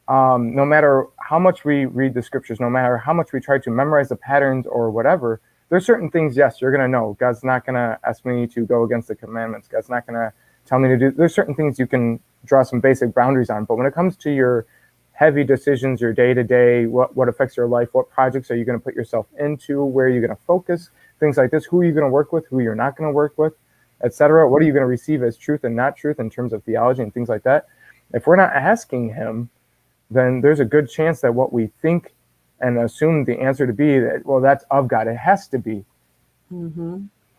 no matter how much we read the scriptures, no matter how much we try to memorize the patterns or whatever, there's certain things, yes, you're going to know. God's not going to ask me to go against the commandments. God's not going to tell me to do. There's certain things you can draw some basic boundaries on. But when it comes to your heavy decisions, your day-to-day, what affects your life, what projects are you going to put yourself into, where are you going to focus, things like this, who are you going to work with, who you're not going to work with, etc. What are you going to receive as truth and not truth in terms of theology and things like that? If we're not asking him, then there's a good chance that what we think and assume the answer to be that, well, that's of God, it has to be,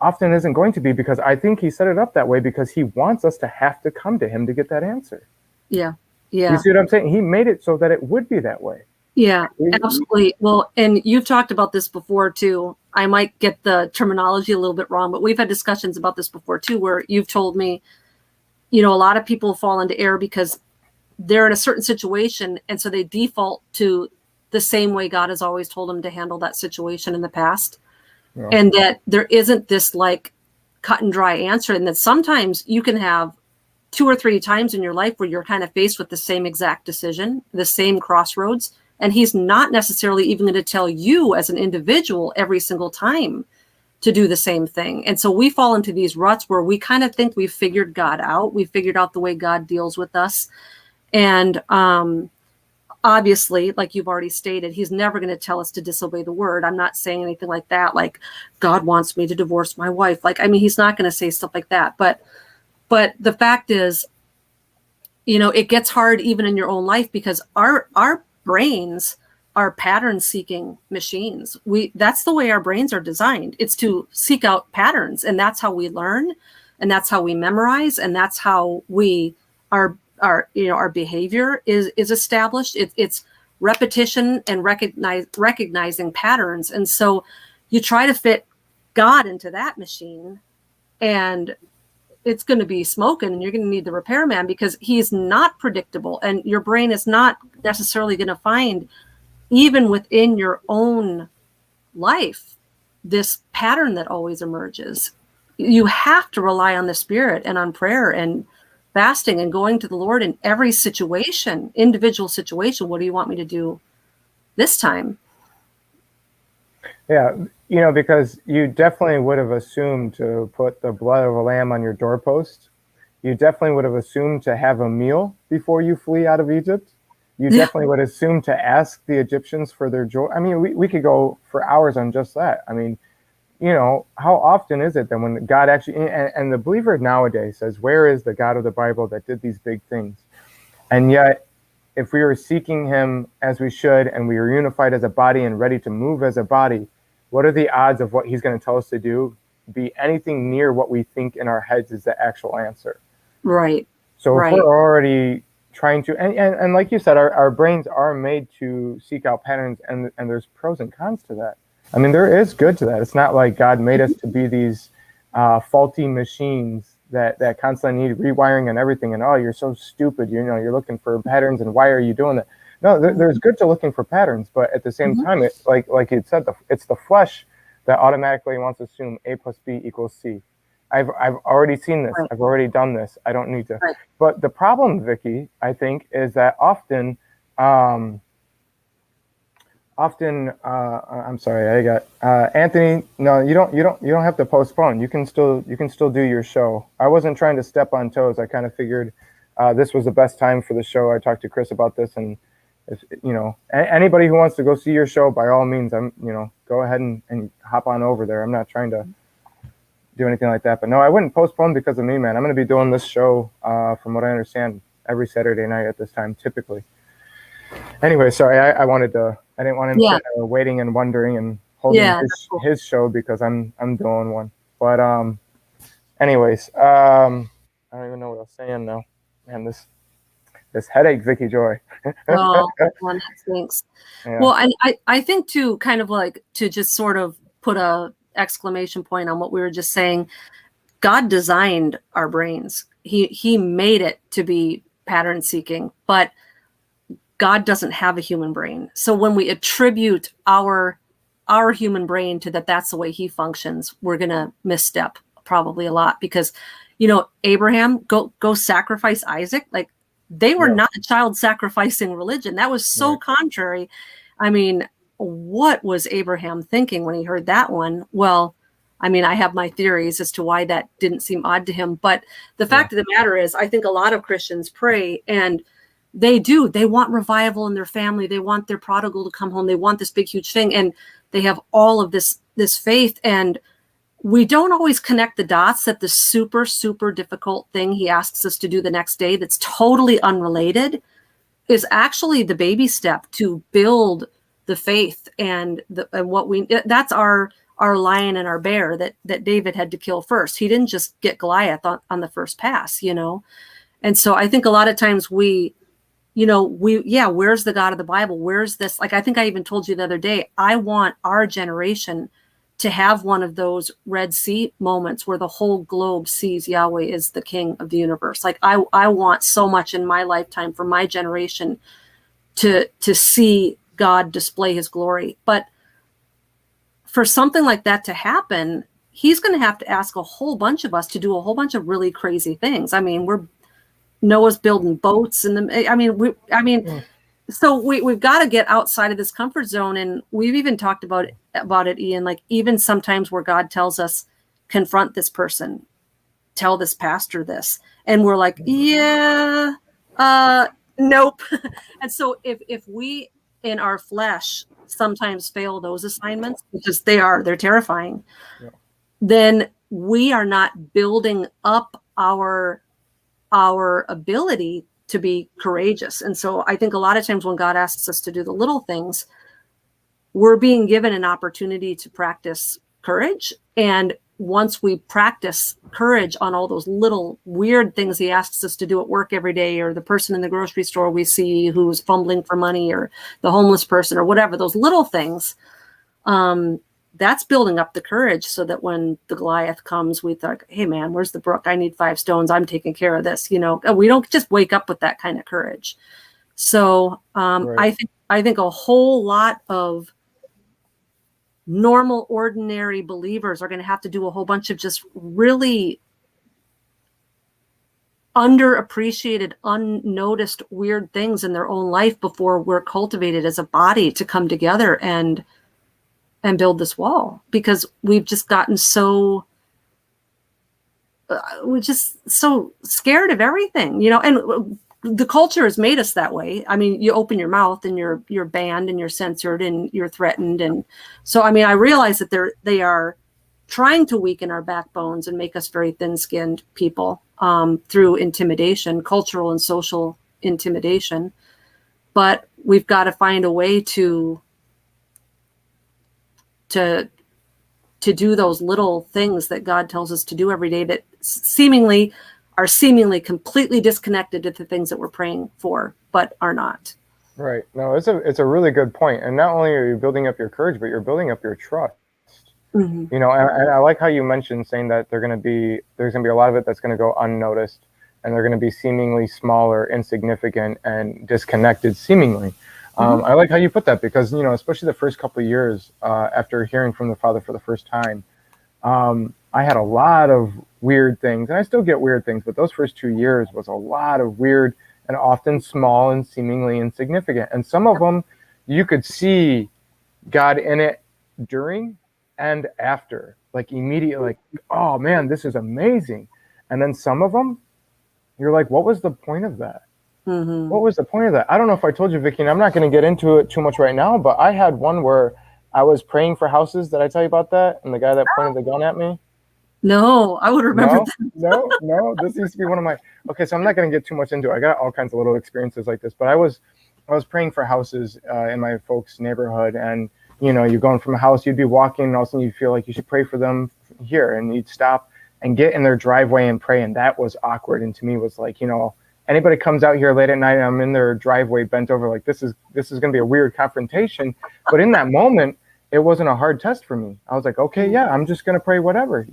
often isn't going to be, because I think he set it up that way because he wants us to have to come to him to get that answer. Yeah. You see what I'm saying? He made it so that it would be that way. Yeah, absolutely. Well, and you've talked about this before too. I might get the terminology a little bit wrong, but we've had discussions about this before too, where you've told me, a lot of people fall into error because they're in a certain situation, and so they default to the same way God has always told them to handle that situation in the past. Yeah. And that there isn't this like cut and dry answer. And that sometimes you can have 2 or 3 times in your life where you're kind of faced with the same exact decision, the same crossroads. And he's not necessarily even going to tell you as an individual every single time to do the same thing. And so we fall into these ruts where we kind of think we've figured God out. We figured out the way God deals with us. And obviously, like you've already stated, he's never going to tell us to disobey the word. I'm not saying anything like that, like God wants me to divorce my wife. He's not going to say stuff like that. But the fact is, it gets hard even in your own life because our brains are pattern-seeking machines. That's the way our brains are designed. It's to seek out patterns, and that's how we learn, and that's how we memorize, and that's how our behavior is established. It's repetition and recognizing patterns. And so you try to fit God into that machine, and it's going to be smoking, and you're going to need the repairman because he's not predictable, and your brain is not necessarily going to find, even within your own life, this pattern that always emerges. You have to rely on the Spirit and on prayer and fasting and going to the Lord in every situation, individual situation. What do you want me to do this time? Yeah, because you definitely would have assumed to put the blood of a lamb on your doorpost. You definitely would have assumed to have a meal before you flee out of Egypt. You definitely would assume to ask the Egyptians for their joy. I mean, we could go for hours on just that. I mean, how often is it that when God actually, and the believer nowadays says, where is the God of the Bible that did these big things? And yet, if we were seeking him as we should, and we were unified as a body and ready to move as a body, what are the odds of what he's going to tell us to do be anything near what we think in our heads is the actual answer? Right. So right. if we're already trying to, and like you said, our brains are made to seek out patterns, and there's pros and cons to that. I mean, there is good to that. It's not like God made us to be these faulty machines that constantly need rewiring and everything. And, oh, you're so stupid. You're looking for patterns, and why are you doing that? No, there's good to looking for patterns, but at the same time, it, like you said, it's the flesh that automatically wants to assume A plus B equals C. I've already seen this. Right. I've already done this. I don't need to. Right. But the problem, Vicky, I think, is that often, I'm sorry, I got Anthony. No, you don't have to postpone. You can still do your show. I wasn't trying to step on toes. I kind of figured this was the best time for the show. I talked to Chris about this, and if anybody who wants to go see your show, by all means, go ahead and hop on over there. I'm not trying to do anything like that, but no, I wouldn't postpone because of me, man. I'm going to be doing this show, from what I understand, every Saturday night at this time, typically. Anyway, sorry, I didn't want him waiting and wondering and holding his show because I'm doing one. But anyways, I don't even know what I was saying now. Man, this headache, Vicky Joy. Oh, that stinks. Yeah. Well, I think too, kind of like to just sort of put a exclamation point on what we were just saying. God designed our brains. He made it to be pattern seeking, but God doesn't have a human brain. So when we attribute our human brain to that's the way he functions, we're going to misstep probably a lot, because, Abraham, go sacrifice Isaac. Like, they were not a child sacrificing religion. That was so contrary. I mean, what was Abraham thinking when he heard that one? Well, I mean, I have my theories as to why that didn't seem odd to him. But the fact of the matter is, I think a lot of Christians pray, and they want revival in their family. They want their prodigal to come home. They want this big, huge thing. And they have all of this faith. And we don't always connect the dots that the super, super difficult thing he asks us to do the next day that's totally unrelated is actually the baby step to build the faith and that's our lion and our bear that David had to kill first. He didn't just get Goliath on the first pass, And so I think a lot of times where's the God of the Bible? Where's this? Like, I think I even told you the other day, I want our generation to have one of those Red Sea moments where the whole globe sees Yahweh is the King of the universe. Like, I want so much in my lifetime for my generation to see God display his glory. But for something like that to happen, he's going to have to ask a whole bunch of us to do a whole bunch of really crazy things. I mean, Noah's building boats so we've got to get outside of this comfort zone. And we've even talked about it, Ian, like even sometimes where God tells us, confront this person, tell this pastor this. And we're like, nope. And so if we in our flesh sometimes fail those assignments, because they're terrifying, then we are not building up our ability to be courageous. And so I think a lot of times when God asks us to do the little things, we're being given an opportunity to practice courage. And once we practice courage on all those little weird things he asks us to do at work every day, or the person in the grocery store we see who's fumbling for money, or the homeless person, or whatever, those little things, that's building up the courage so that when the Goliath comes, we think, hey man, where's the brook? I need 5 stones. I'm taking care of this. We don't just wake up with that kind of courage. So I think a whole lot of normal, ordinary believers are going to have to do a whole bunch of just really underappreciated, unnoticed, weird things in their own life before we're cultivated as a body to come together and build this wall, because we've just gotten so we're just so scared of everything, and the culture has made us that way. I mean, you open your mouth and you're banned and you're censored and you're threatened. And so, I mean, I realize that they are trying to weaken our backbones and make us very thin-skinned people through intimidation, cultural and social intimidation. But we've got to find a way to do those little things that God tells us to do every day that seemingly completely disconnected to the things that we're praying for, but are not. Right. No, it's a really good point. And not only are you building up your courage, but you're building up your trust. Mm-hmm. And I like how you mentioned saying that there's going to be a lot of it that's going to go unnoticed, and they're going to be seemingly small or insignificant and disconnected seemingly. I like how you put that, because, especially the first couple of years after hearing from the Father for the first time, I had a lot of weird things, and I still get weird things, but those first 2 years was a lot of weird and often small and seemingly insignificant. And some of them you could see God in it during and after, like immediately, like, oh man, this is amazing. And then some of them, you're like, what was the point of that? Mm-hmm. What was the point of that? I don't know if I told you, Vicky, and I'm not going to get into it too much right now, but I had one where I was praying for houses. Did I tell you about that? And the guy that pointed the gun at me? No, I would remember that. No. This used to be one of my. Okay, so I'm not going to get too much into it. I got all kinds of little experiences like this, but I was praying for houses in my folks' neighborhood, and you're going from a house, you'd be walking, and all of a sudden you feel like you should pray for them here, and you'd stop and get in their driveway and pray, and that was awkward. And to me, was like, anybody comes out here late at night, and I'm in their driveway bent over, like this is going to be a weird confrontation. But in that moment, it wasn't a hard test for me. I was like, okay, yeah, I'm just going to pray whatever,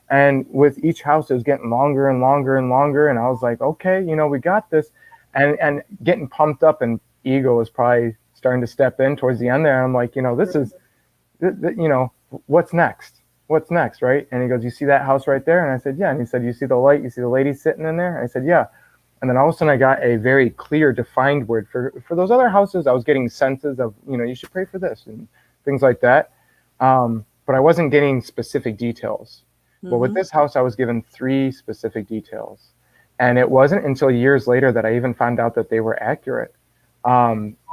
And with each house, it was getting longer and longer and longer. And I was like, okay, we got this. And getting pumped up, and ego was probably starting to step in towards the end there. I'm like, this is, what's next? What's next, right? And he goes, you see that house right there? And I said, yeah. And he said, you see the light? You see the lady sitting in there? And I said, yeah. And then all of a sudden I got a very clear, defined word. For those other houses, I was getting senses of, you should pray for this and things like that. But I wasn't getting specific details. But with this house, I was given 3 specific details. And it wasn't until years later that I even found out that they were accurate,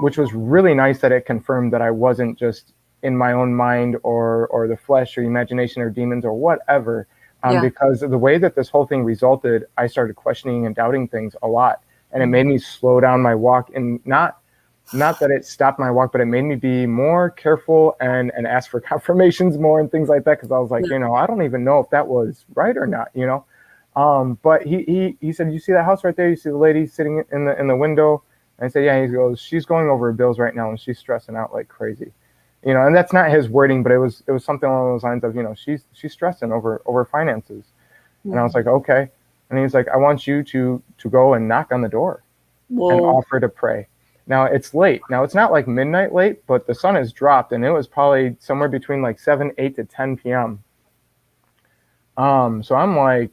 which was really nice, that it confirmed that I wasn't just in my own mind or the flesh or imagination or demons or whatever. Because of the way that this whole thing resulted, I started questioning and doubting things a lot. And it made me slow down my walk, and not that it stopped my walk, but it made me be more careful and ask for confirmations more and things like that. Cause I was like, I don't even know if that was right or not, but he said, you see that house right there? You see the lady sitting in the window? And I said, yeah. He goes, she's going over her bills right now, and she's stressing out like crazy, and that's not his wording, but it was something along those lines of, she's stressing over finances. And I was like, okay. And he's like, I want you to go and knock on the door and offer to pray. Now it's late. Now it's not like midnight late, but the sun has dropped, and it was probably somewhere between like 7, 8 to 10 p.m. So I'm like,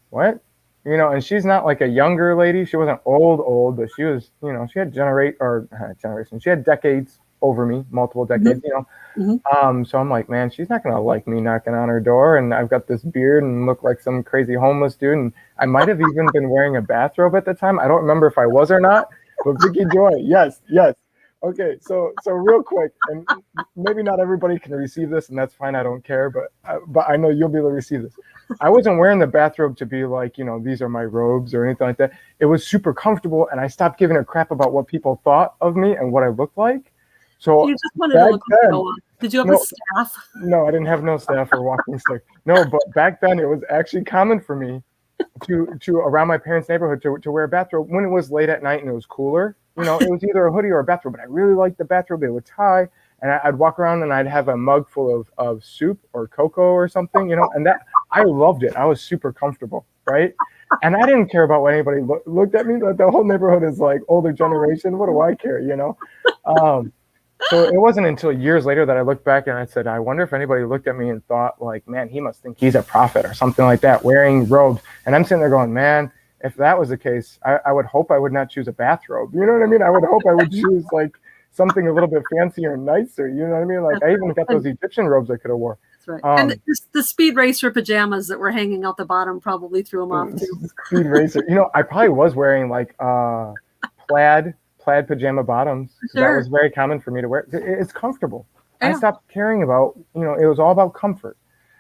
what? And she's not like a younger lady. She wasn't old, but she was, she had generation. She had decades over me, multiple decades, So I'm like, man, she's not going to like me knocking on her door. And I've got this beard and look like some crazy homeless dude. And I might have even been wearing a bathrobe at the time. I don't remember if I was or not. But Vicky Joy, yes. Okay, so real quick, and maybe not everybody can receive this, and that's fine. I don't care, but I know you'll be able to receive this. I wasn't wearing the bathrobe to be like, these are my robes or anything like that. It was super comfortable, and I stopped giving a crap about what people thought of me and what I looked like. So you just wanted to look like Noah. Did you have a staff? No, I didn't have no staff or walking stick. No, but back then it was actually common for me to around my parents' neighborhood to wear a bathrobe when it was late at night and it was cooler. It was either a hoodie or a bathrobe, but I really liked the bathrobe. It would tie, and I'd walk around and I'd have a mug full of soup or cocoa or something, and that I loved it. I was super comfortable, right? And I didn't care about what anybody looked at me. Like, the whole neighborhood is like older generation. What do I care, So it wasn't until years later that I looked back and I said, I wonder if anybody looked at me and thought, like, man, he must think he's a prophet or something like that, wearing robes. And I'm sitting there going, man, if that was the case, I would hope I would not choose a bathrobe. You know what I mean? I would hope I would choose like something a little bit fancier and nicer. You know what I mean? Like I even got those Egyptian robes I could have wore. That's right. And the speed racer pajamas that were hanging out the bottom probably threw them off too. Speed racer. You know, I probably was wearing like plaid pajama bottoms. So that was very common for me to wear. It's comfortable. Yeah. I stopped caring about, it was all about comfort.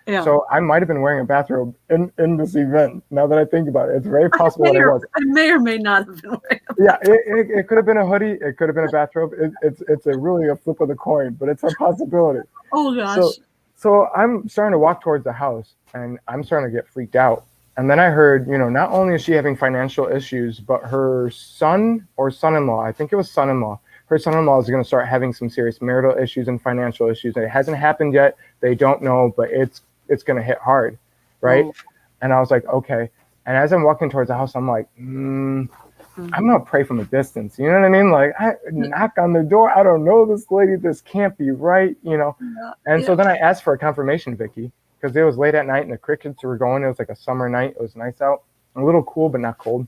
Yeah. So I might have been wearing a bathrobe in this event. Now that I think about it, it's very possible that I was. I may or may not have been wearing a bathrobe. Yeah, it could have been a hoodie. It could have been a bathrobe. It's really a flip of the coin, but it's a possibility. Oh gosh. So I'm starting to walk towards the house, and I'm starting to get freaked out. And then I heard, not only is she having financial issues, but her son or son-in-law, I think it was son-in-law, her son-in-law is going to start having some serious marital issues and financial issues. It hasn't happened yet. They don't know, but it's going to hit hard, right? Oh. And I was like, okay. And as I'm walking towards the house, I'm like, I'm going to pray from a distance. You know what I mean? Like, I knock on the door. I don't know this lady. This can't be right, And so then I asked for a confirmation, Vicky, because it was late at night and the crickets were going. It was like a summer night. It was nice out. A little cool, but not cold.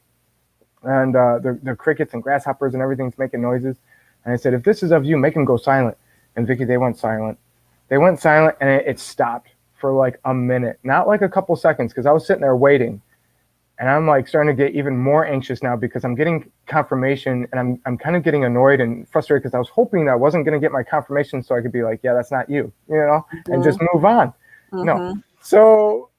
And the crickets and grasshoppers and everything's making noises. And I said, if this is of you, make them go silent. And Vicky, they went silent. They went silent, and it stopped for like a minute, not like a couple seconds, because I was sitting there waiting. And I'm like starting to get even more anxious now because I'm getting confirmation, and I'm kind of getting annoyed and frustrated because I was hoping that I wasn't going to get my confirmation so I could be like, yeah, that's not you, and just move on. No. So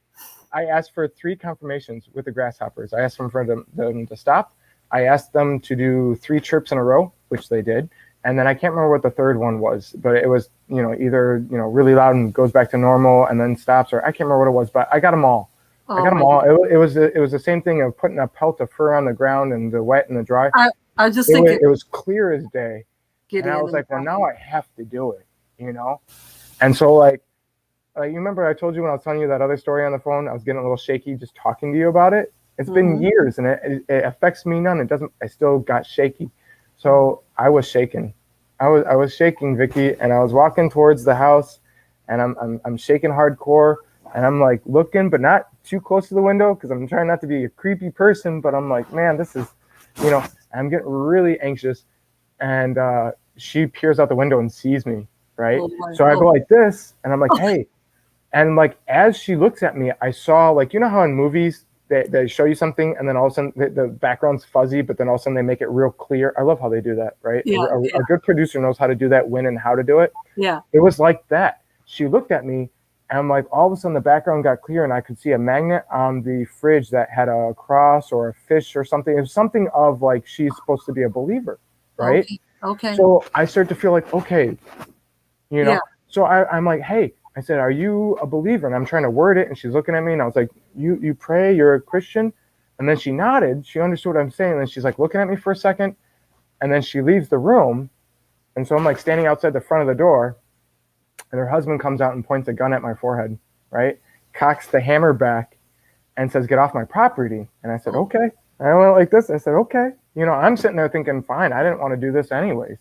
I asked for 3 confirmations with the grasshoppers. I asked them for them to stop. I asked them to do 3 chirps in a row, which they did. And then I can't remember what the third one was, but it was, either, really loud and goes back to normal and then stops, or I can't remember what it was, but I got them all. I got them all. It was the same thing of putting a pelt of fur on the ground and the wet and the dry. I was just thinking. It was clear as day. And I was like, well, now I have to do it, And so like, you remember I told you when I was telling you that other story on the phone, I was getting a little shaky just talking to you about it. It's been years and it affects me none. It doesn't, I still got shaky. So I was shaking. I was shaking, Vicky, and I was walking towards the house, and I'm shaking hardcore, and I'm like looking, but not too close to the window because I'm trying not to be a creepy person. But I'm like, man, this is, I'm getting really anxious, and she peers out the window and sees me, right? So I go like this, and I'm like, hey, and like as she looks at me, I saw like how in movies. They show you something, and then all of a sudden the background's fuzzy, but then all of a sudden they make it real clear. I love how they do that, right? Yeah, a good producer knows how to do that, when and how to do it. Yeah. It was like that. She looked at me, and I'm like, all of a sudden the background got clear, and I could see a magnet on the fridge that had a cross or a fish or something. It was something of like, she's supposed to be a believer, right? Okay. So I start to feel like, okay, Yeah. So I'm like, hey, I said, are you a believer? And I'm trying to word it, and she's looking at me, and I was like, you pray, you're a Christian? And then she nodded. She understood what I'm saying. And then she's like looking at me for a second, and then she leaves the room. And so I'm like standing outside the front of the door, and her husband comes out and points a gun at my forehead, right? Cocks the hammer back and says, get off my property. And I said, okay. And I went like this. I said, okay. I'm sitting there thinking, fine, I didn't want to do this anyways,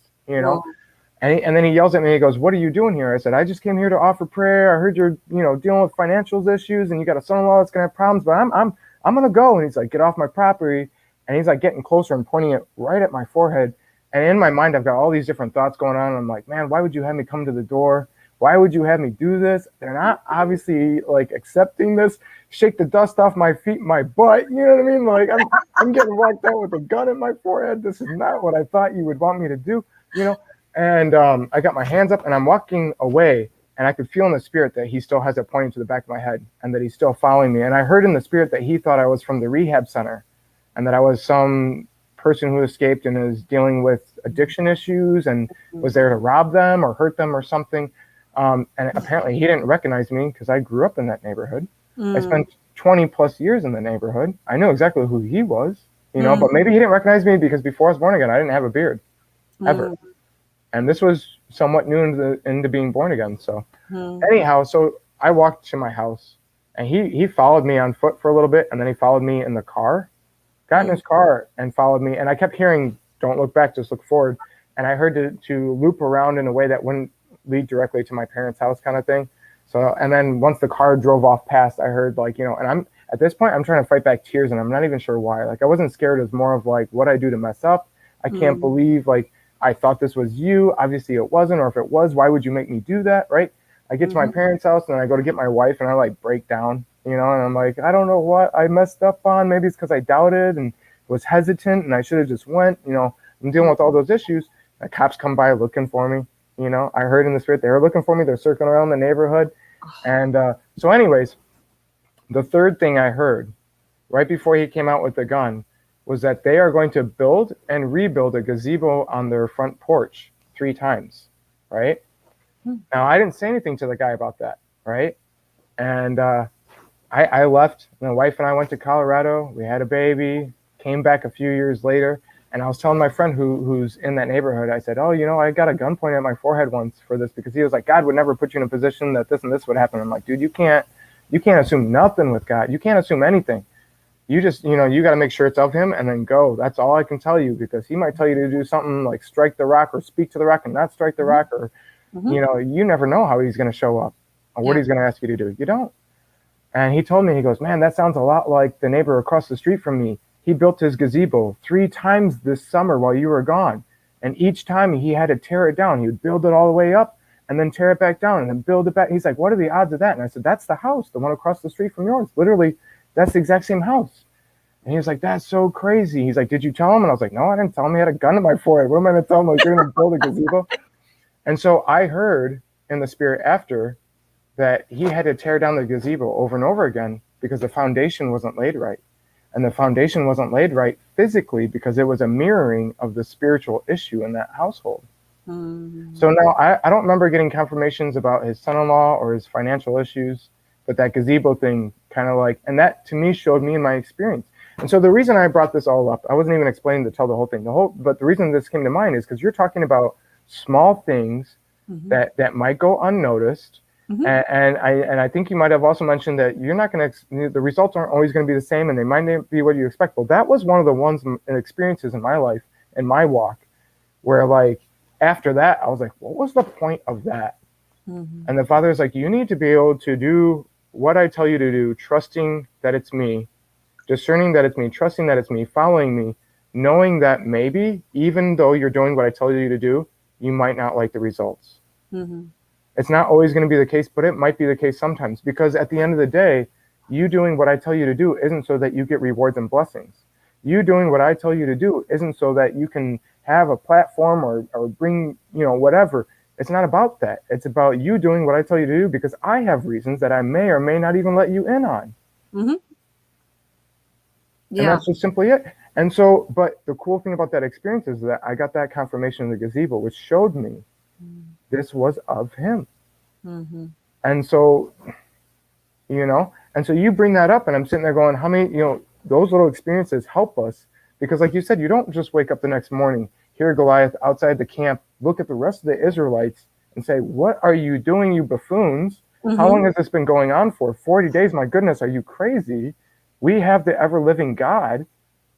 And then he yells at me. He goes, what are you doing here? I said, I just came here to offer prayer. I heard you're, dealing with financial issues, and you got a son-in-law that's going to have problems, but I'm going to go. And he's like, get off my property. And he's like getting closer and pointing it right at my forehead. And in my mind, I've got all these different thoughts going on. And I'm like, man, why would you have me come to the door? Why would you have me do this? They're not obviously like accepting this. Shake the dust off my feet, my butt. You know what I mean? Like I'm getting walked out with a gun in my forehead. This is not what I thought you would want me to do, And I got my hands up, and I'm walking away, and I could feel in the spirit that he still has it pointing to the back of my head, and that he's still following me. And I heard in the spirit that he thought I was from the rehab center, and that I was some person who escaped and is dealing with addiction issues and was there to rob them or hurt them or something. And apparently he didn't recognize me because I grew up in that neighborhood. I spent 20 plus years in the neighborhood. I knew exactly who he was, but maybe he didn't recognize me because before I was born again, I didn't have a beard ever. And this was somewhat new into being born again. So anyhow, so I walked to my house, and he followed me on foot for a little bit, and then he followed me in the car, got in his car and followed me. And I kept hearing, don't look back, just look forward. and I heard to loop around in a way that wouldn't lead directly to my parents' house kind of thing. So, and then once the car drove off past, I heard like, and I'm at this point, I'm trying to fight back tears, and I'm not even sure why. Like, I wasn't scared. It was more of like, what I do to mess up. I can't believe, like, I thought this was you. Obviously it wasn't, or if it was, why would you make me do that, right? I get to my parents' house, and then I go to get my wife, and I like break down, and I'm like, I don't know what I messed up on. Maybe it's because I doubted and was hesitant, and I should have just went. I'm dealing with all those issues. The cops come by looking for me. I heard in the spirit they were looking for me. They're circling around the neighborhood, and so, anyways, the third thing I heard right before he came out with the gun was that they are going to build and rebuild a gazebo on their front porch 3 times, right? Now, I didn't say anything to the guy about that, right? And I left. My wife and I went to Colorado. We had a baby, came back a few years later, and I was telling my friend who's in that neighborhood, I said, oh, I got a gun pointed at my forehead once for this, because he was like, God would never put you in a position that this and this would happen. I'm like, dude, you can't assume nothing with God. You can't assume anything. You just, you got to make sure it's of him and then go. That's all I can tell you, because he might tell you to do something like strike the rock or speak to the rock and not strike the rock, or, you never know how he's going to show up or what he's going to ask you to do. You don't. And he told me, he goes, man, that sounds a lot like the neighbor across the street from me. He built his gazebo 3 times this summer while you were gone. And each time he had to tear it down. He would build it all the way up and then tear it back down and then build it back. He's like, what are the odds of that? And I said, that's the house, the one across the street from yours. Literally, that's the exact same house. And he was like, that's so crazy. He's like, did you tell him? And I was like, no, I didn't tell him. He had a gun in my forehead. What am I going to tell him? Like, you're going to build a gazebo? And so I heard in the spirit after that he had to tear down the gazebo over and over again because the foundation wasn't laid right. And the foundation wasn't laid right physically because it was a mirroring of the spiritual issue in that household. So now I don't remember getting confirmations about his son-in-law or his financial issues, but that gazebo thing kind of like, and that to me showed me in my experience. And so the reason I brought this all up, I wasn't even explaining to tell the whole thing, but the reason this came to mind is because you're talking about small things that might go unnoticed. And I think you might have also mentioned that you're not going to, the results aren't always going to be the same, and they might not be what you expect. Well, that was one of the ones and experiences in my life, in my walk, where like after that, I was like, what was the point of that? And the Father is like, you need to be able to do what I tell you to do, trusting that it's me, discerning that it's me, trusting that it's me, following me, knowing that maybe even though you're doing what I tell you to do, you might not like the results. It's not always going to be the case, but it might be the case sometimes, because at the end of the day, you doing what I tell you to do isn't so that you get rewards and blessings. You doing what I tell you to do isn't so that you can have a platform or bring, whatever. It's not about that. It's about you doing what I tell you to do because I have reasons that I may or may not even let you in on. And that's just simply it. And so, but the cool thing about that experience is that I got that confirmation in the gazebo, which showed me this was of him. And so, and so you bring that up and I'm sitting there going, how many, those little experiences help us, because like you said, you don't just wake up the next morning, hear Goliath outside the camp, look at the rest of the Israelites and say, what are you doing, you buffoons? How long has this been going on for? 40 days. My goodness, are you crazy? We have the ever living God.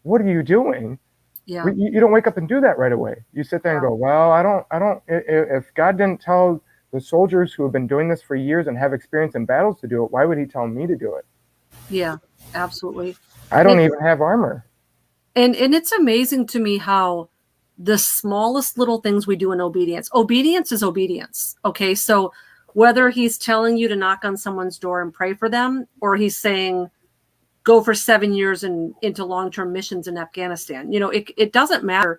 What are you doing? You don't wake up and do that right away. You sit there and go, well, I don't, if God didn't tell the soldiers who have been doing this for years and have experience in battles to do it, why would he tell me to do it? Yeah, absolutely. I don't even have armor. And it's amazing to me how the smallest little things we do in obedience is obedience. Okay. So whether he's telling you to knock on someone's door and pray for them, or he's saying, go for 7 years and into long-term missions in Afghanistan, it doesn't matter.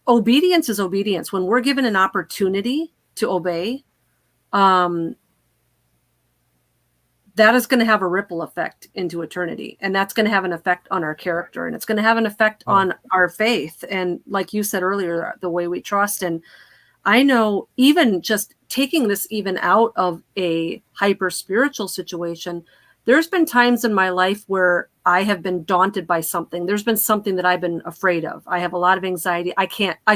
Obedience is obedience. When we're given an opportunity to obey, that is going to have a ripple effect into eternity. And that's going to have an effect on our character, and it's going to have an effect on our faith. And like you said earlier, the way we trust. And I know even just taking this even out of a hyper spiritual situation, there's been times in my life where I have been daunted by something. There's been something that I've been afraid of. I have a lot of anxiety. I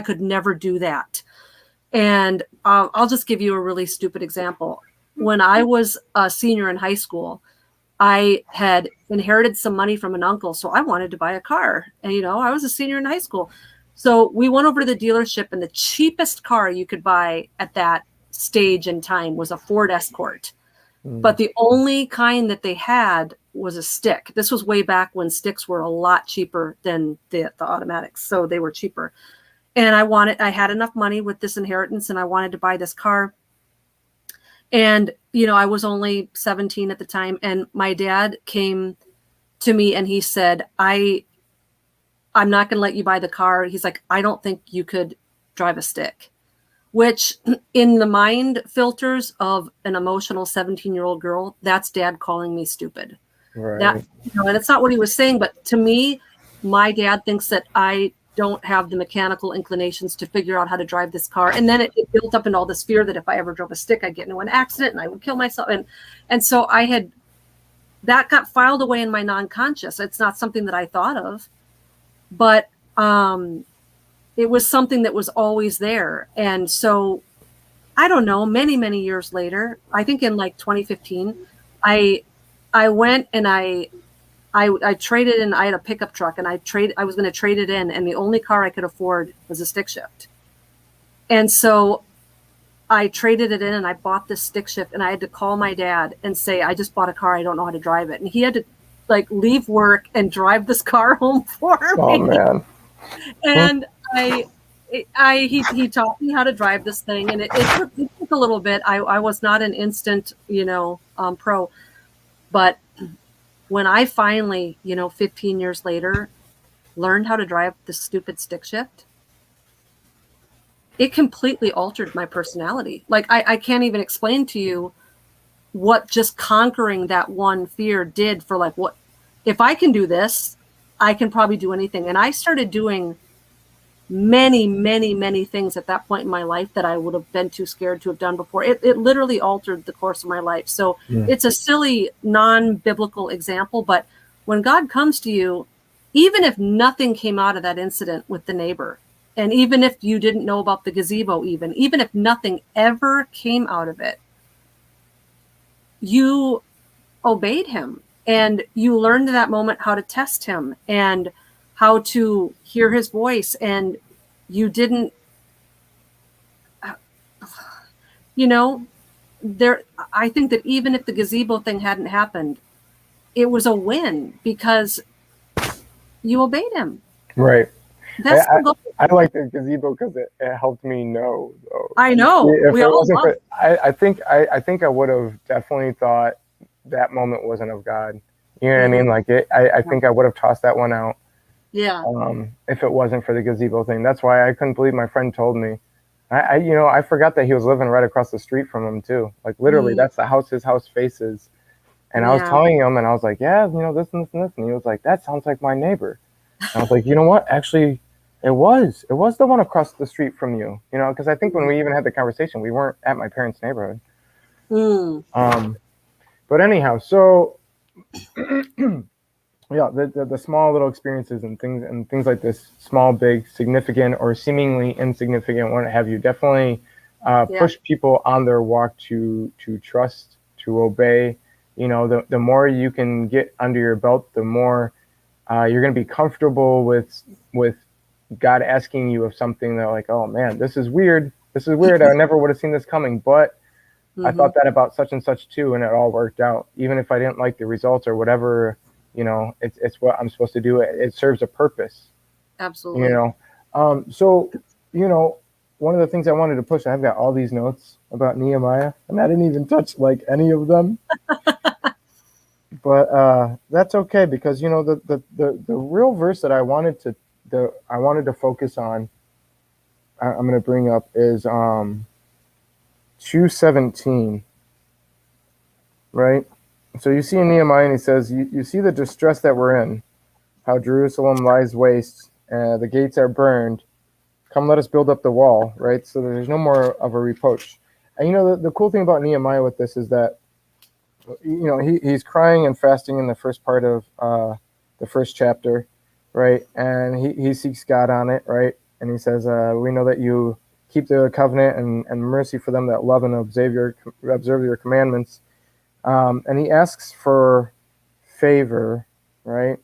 could never do that. And I'll just give you a really stupid example. When I was a senior in high school, I had inherited some money from an uncle. So I wanted to buy a car. And, I was a senior in high school. So we went over to the dealership, and the cheapest car you could buy at that stage in time was a Ford Escort. But the only kind that they had was a stick. This was way back when sticks were a lot cheaper than the automatics. So they were cheaper. And I had enough money with this inheritance, and I wanted to buy this car. And, I was only 17 at the time. And my dad came to me and he said, I'm not going to let you buy the car. He's like, I don't think you could drive a stick, which in the mind filters of an emotional 17-year-old girl, that's dad calling me stupid. Right. That, and it's not what he was saying, but to me, my dad thinks that I don't have the mechanical inclinations to figure out how to drive this car. And then it built up into all this fear that if I ever drove a stick, I'd get into an accident and I would kill myself. And so that got filed away in my non-conscious. It's not something that I thought of, but it was something that was always there. And so I don't know, many, many years later, I think in like 2015, I went and I traded in. I had a pickup truck, and I was going to trade it in, and the only car I could afford was a stick shift. And so I traded it in, and I bought this stick shift, and I had to call my dad and say, I just bought a car, I don't know how to drive it. And he had to leave work and drive this car home for me. Oh man. And he taught me how to drive this thing, and it took a little bit. I was not an instant, pro, but when I finally, 15 years later, learned how to drive this stupid stick shift, it completely altered my personality. I can't even explain to you what just conquering that one fear did for what, if I can do this, I can probably do anything. And I started doing many, many, many things at that point in my life that I would have been too scared to have done before. It literally altered the course of my life. So It's a silly, non-biblical example, but when God comes to you, even if nothing came out of that incident with the neighbor, and even if you didn't know about the gazebo, even if nothing ever came out of it, you obeyed him, and you learned in that moment how to test him and how to hear his voice. And you didn't, I think that even if the gazebo thing hadn't happened, it was a win because you obeyed him. Right. That's the goal. I like the gazebo because it helped me know. Though. I know. I think I would have definitely thought that moment wasn't of God. You know what I mean? I think I would have tossed that one out. Yeah. If it wasn't for the gazebo thing. That's why I couldn't believe my friend told me. I forgot that he was living right across the street from him too. Literally, that's the house his house faces. And I was telling him, and I was like, yeah, this and this and this. And he was like, that sounds like my neighbor. And I was like, you know what? Actually, it was the one across the street from you. Because I think when we even had the conversation, we weren't at my parents' neighborhood. But anyhow, so yeah, the small little experiences and things like this, small, big, significant, or seemingly insignificant, what have you, definitely push people on their walk to trust, to obey. The more you can get under your belt, the more you're going to be comfortable with God asking you of something that oh man, this is weird. I never would have seen this coming, but I thought that about such and such too, and it all worked out. Even if I didn't like the results or whatever, it's what I'm supposed to do. It serves a purpose. Absolutely. So, one of the things I wanted to push, I've got all these notes about Nehemiah, and I didn't even touch any of them. But that's okay, because the real verse that I wanted to focus on, I'm going to bring up is 2:17, right? So you see in Nehemiah, and he says, you see the distress that we're in, how Jerusalem lies waste, the gates are burned. Come, let us build up the wall, right? So there's no more of a reproach. And the cool thing about Nehemiah with this is that, he's crying and fasting in the first part of the first chapter, right? And he seeks God on it, right? And he says, we know that you keep the covenant and mercy for them that love and observe your commandments. And he asks for favor, right,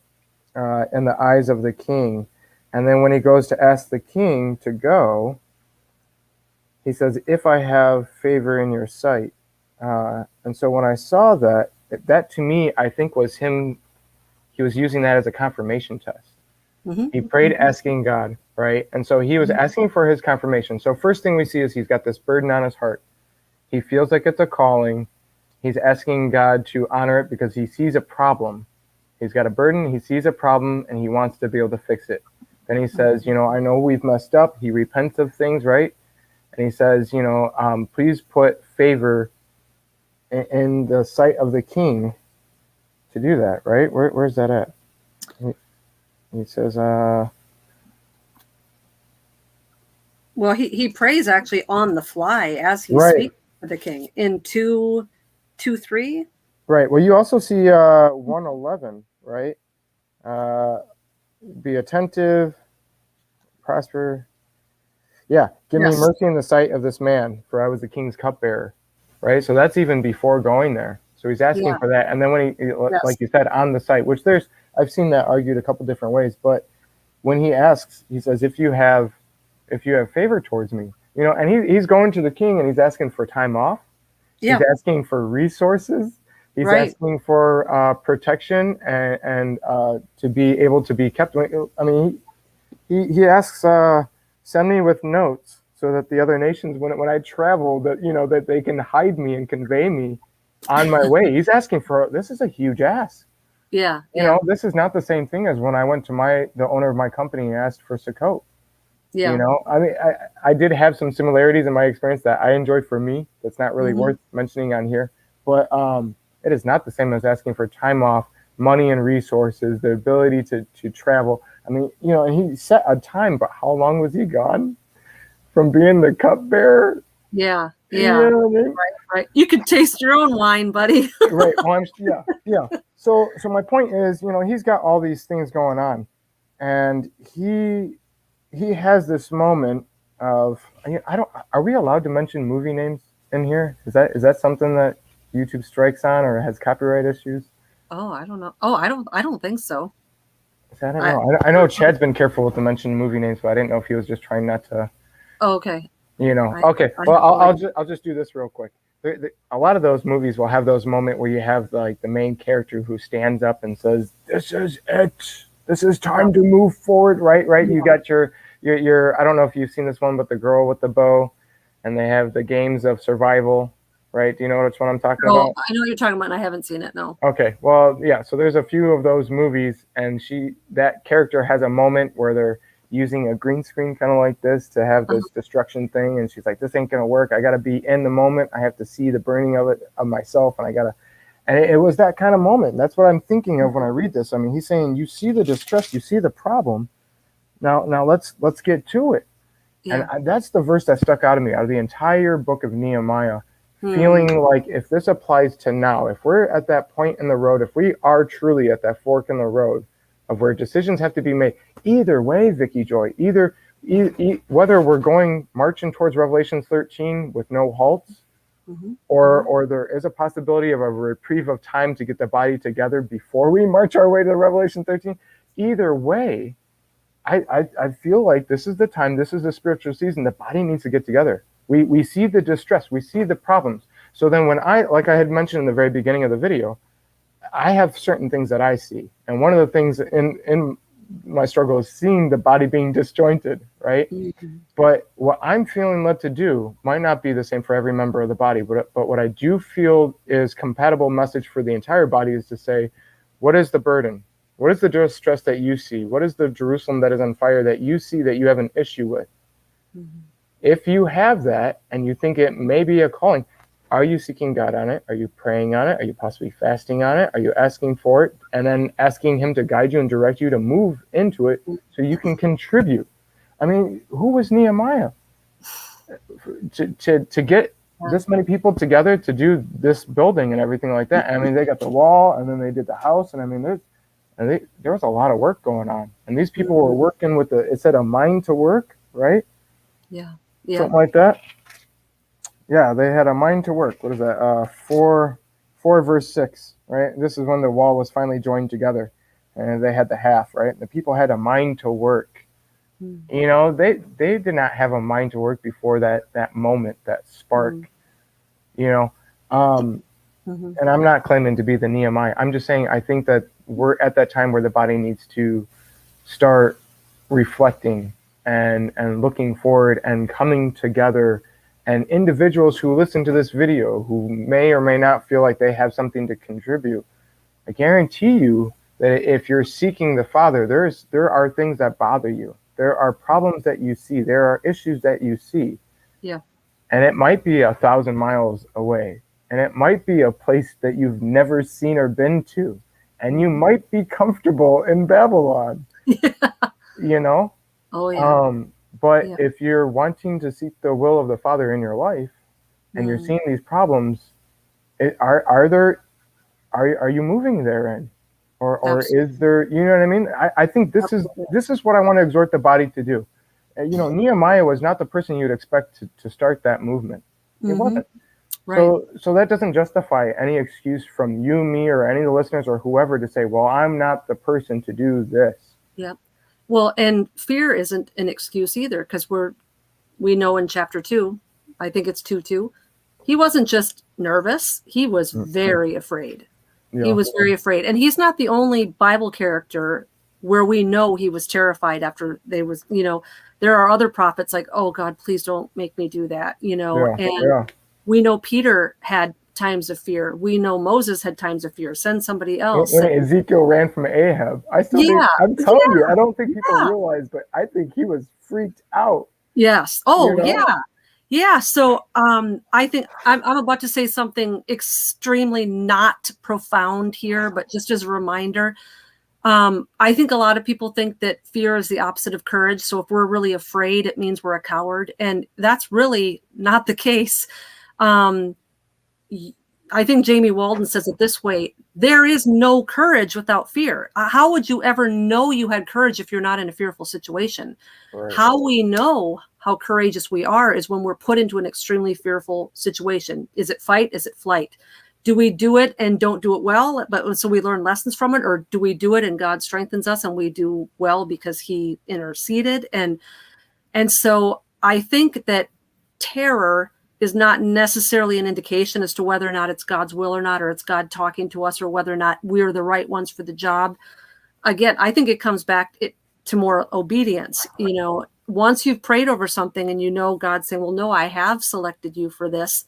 in the eyes of the king. And then when he goes to ask the king to go, he says, if I have favor in your sight. And so when I saw that, that to me, I think was him, he was using that as a confirmation test. Mm-hmm. He prayed asking God, right? And so he was asking for his confirmation. So first thing we see is he's got this burden on his heart. He feels like it's a calling. He's asking God to honor it because he sees a problem. He's got a burden, he sees a problem, and he wants to be able to fix it. Then he says, you know, I know we've messed up. He repents of things, right? And he says, you know, please put favor in the sight of the king to do that, right? Where's that at? He says, Well, he prays actually on the fly as he right. speaks to the king in 2:3. Right. Well, you also see 1:11, right? Be attentive, prosper. Yeah, give me mercy in the sight of this man, for I was the king's cupbearer. Right. So that's even before going there. So he's asking for that. And then when he, like you said, on the sight, which I've seen that argued a couple different ways. But when he asks, he says, if you have favor towards me, you know, and he's going to the king and he's asking for time off. Yeah. He's asking for resources. He's asking for protection and to be able to be kept. I mean, he asks, send me with notes so that the other nations, when I travel, that, you know, that they can hide me and convey me on my way. He's asking for, this is a huge ask. Yeah. You know, this is not the same thing as when I went to the owner of my company and asked for Sukkot. Yeah. You know, I mean, I did have some similarities in my experience that I enjoyed for me. That's not really worth mentioning on here. But it is not the same as asking for time off, money and resources, the ability to travel. I mean, you know, and he set a time, but how long was he gone from being the cupbearer? Yeah. Yeah. You know what I mean? Right. You can taste your own wine, buddy. Right. Well, yeah. So my point is, you know, he's got all these things going on, and he has this moment of, are we allowed to mention movie names in here? Is that something that YouTube strikes on or has copyright issues? Oh, I don't know. Oh, I don't think so. I don't know. I know Chad's been careful with the mention movie names, but I didn't know if he was just trying not to. Oh, okay. You know. Okay. Well, I'll just do this real quick. A lot of those movies will have those moments where you have like the main character who stands up and says, "This is it. This is time to move forward." Right. Yeah. You got your. I don't know if you've seen this one, but the girl with the bow, and they have the games of survival, right? Do you know which one I'm talking about? I know what you're talking about, and I haven't seen it, no. Okay, well, yeah, so there's a few of those movies, and that character has a moment where they're using a green screen kind of like this to have this destruction thing, and she's like, this ain't gonna work. I gotta be in the moment. I have to see the burning of myself, and it was that kind of moment. That's what I'm thinking of when I read this. I mean, he's saying, you see the distress, you see the problem. Now let's get to it. Yeah. And that's the verse that stuck out of me out of the entire book of Nehemiah, feeling like if this applies to now, if we're at that point in the road, if we are truly at that fork in the road of where decisions have to be made, either way, Vicky Joy, whether we're marching towards Revelation 13 with no halts, or there is a possibility of a reprieve of time to get the body together before we march our way to Revelation 13, either way, I feel like this is the time, this is the spiritual season, the body needs to get together. We see the distress, we see the problems. So then like I had mentioned in the very beginning of the video, I have certain things that I see. And one of the things in my struggle is seeing the body being disjointed, right? Mm-hmm. But what I'm feeling led to do might not be the same for every member of the body, but what I do feel is compatible message for the entire body is to say, what is the burden? What is the distress that you see? What is the Jerusalem that is on fire that you see that you have an issue with? Mm-hmm. If you have that and you think it may be a calling, are you seeking God on it? Are you praying on it? Are you possibly fasting on it? Are you asking for it and then asking him to guide you and direct you to move into it so you can contribute? I mean, who was Nehemiah to get this many people together to do this building and everything like that? I mean, they got the wall and then they did the house. And I mean, there was a lot of work going on. And these people were working with it said a mind to work, right? Yeah. Something like that. Yeah, they had a mind to work. What is that? 4 verse 6, right? This is when the wall was finally joined together and they had the half, right? And the people had a mind to work. You know, they did not have a mind to work before that moment, that spark. You know, and I'm not claiming to be the Nehemiah. I'm just saying I think that we're at that time where the body needs to start reflecting and looking forward and coming together. And individuals who listen to this video who may or may not feel like they have something to contribute, I guarantee you that if you're seeking the Father, there are things that bother you. There are problems that you see. There are issues that you see. Yeah. And it might be 1,000 miles away. And it might be a place that you've never seen or been to. And you might be comfortable in Babylon. Yeah. You know? Oh, yeah. But if you're wanting to seek the will of the Father in your life, and you're seeing these problems, are you moving therein? Or is there, you know what I mean? I think this is what I want to exhort the body to do. You know, Nehemiah was not the person you'd expect to start that movement. It wasn't. Right. So that doesn't justify any excuse from you, me, or any of the listeners or whoever to say, well, I'm not the person to do this. Yep. Well, and fear isn't an excuse either, because we know in chapter 2, I think it's 2:2, he wasn't just nervous, he was very afraid. Yeah. He was very afraid. And he's not the only Bible character where we know he was terrified after they was, you know, there are other prophets like, oh God, please don't make me do that, you know. We know Peter had times of fear. We know Moses had times of fear. Send somebody else. When Ezekiel ran from Ahab, I'm telling you, I don't think people realize, but I think he was freaked out. Yes. Oh, you know? Yeah. Yeah. So I think I'm about to say something extremely not profound here, but just as a reminder, I think a lot of people think that fear is the opposite of courage. So if we're really afraid, it means we're a coward. And that's really not the case. I think Jamie Walden says it this way: there is no courage without fear. How would you ever know you had courage if you're not in a fearful situation? Right. How we know how courageous we are is when we're put into an extremely fearful situation. Is it fight? Is it flight? Do we do it and don't do it well, but so we learn lessons from it? Or do we do it and God strengthens us and we do well because he interceded? And so I think that terror is not necessarily an indication as to whether or not it's God's will or not, or it's God talking to us, or whether or not we're the right ones for the job. Again, I think it comes back to more obedience. You know, once you've prayed over something and you know God's saying, well, no, I have selected you for this.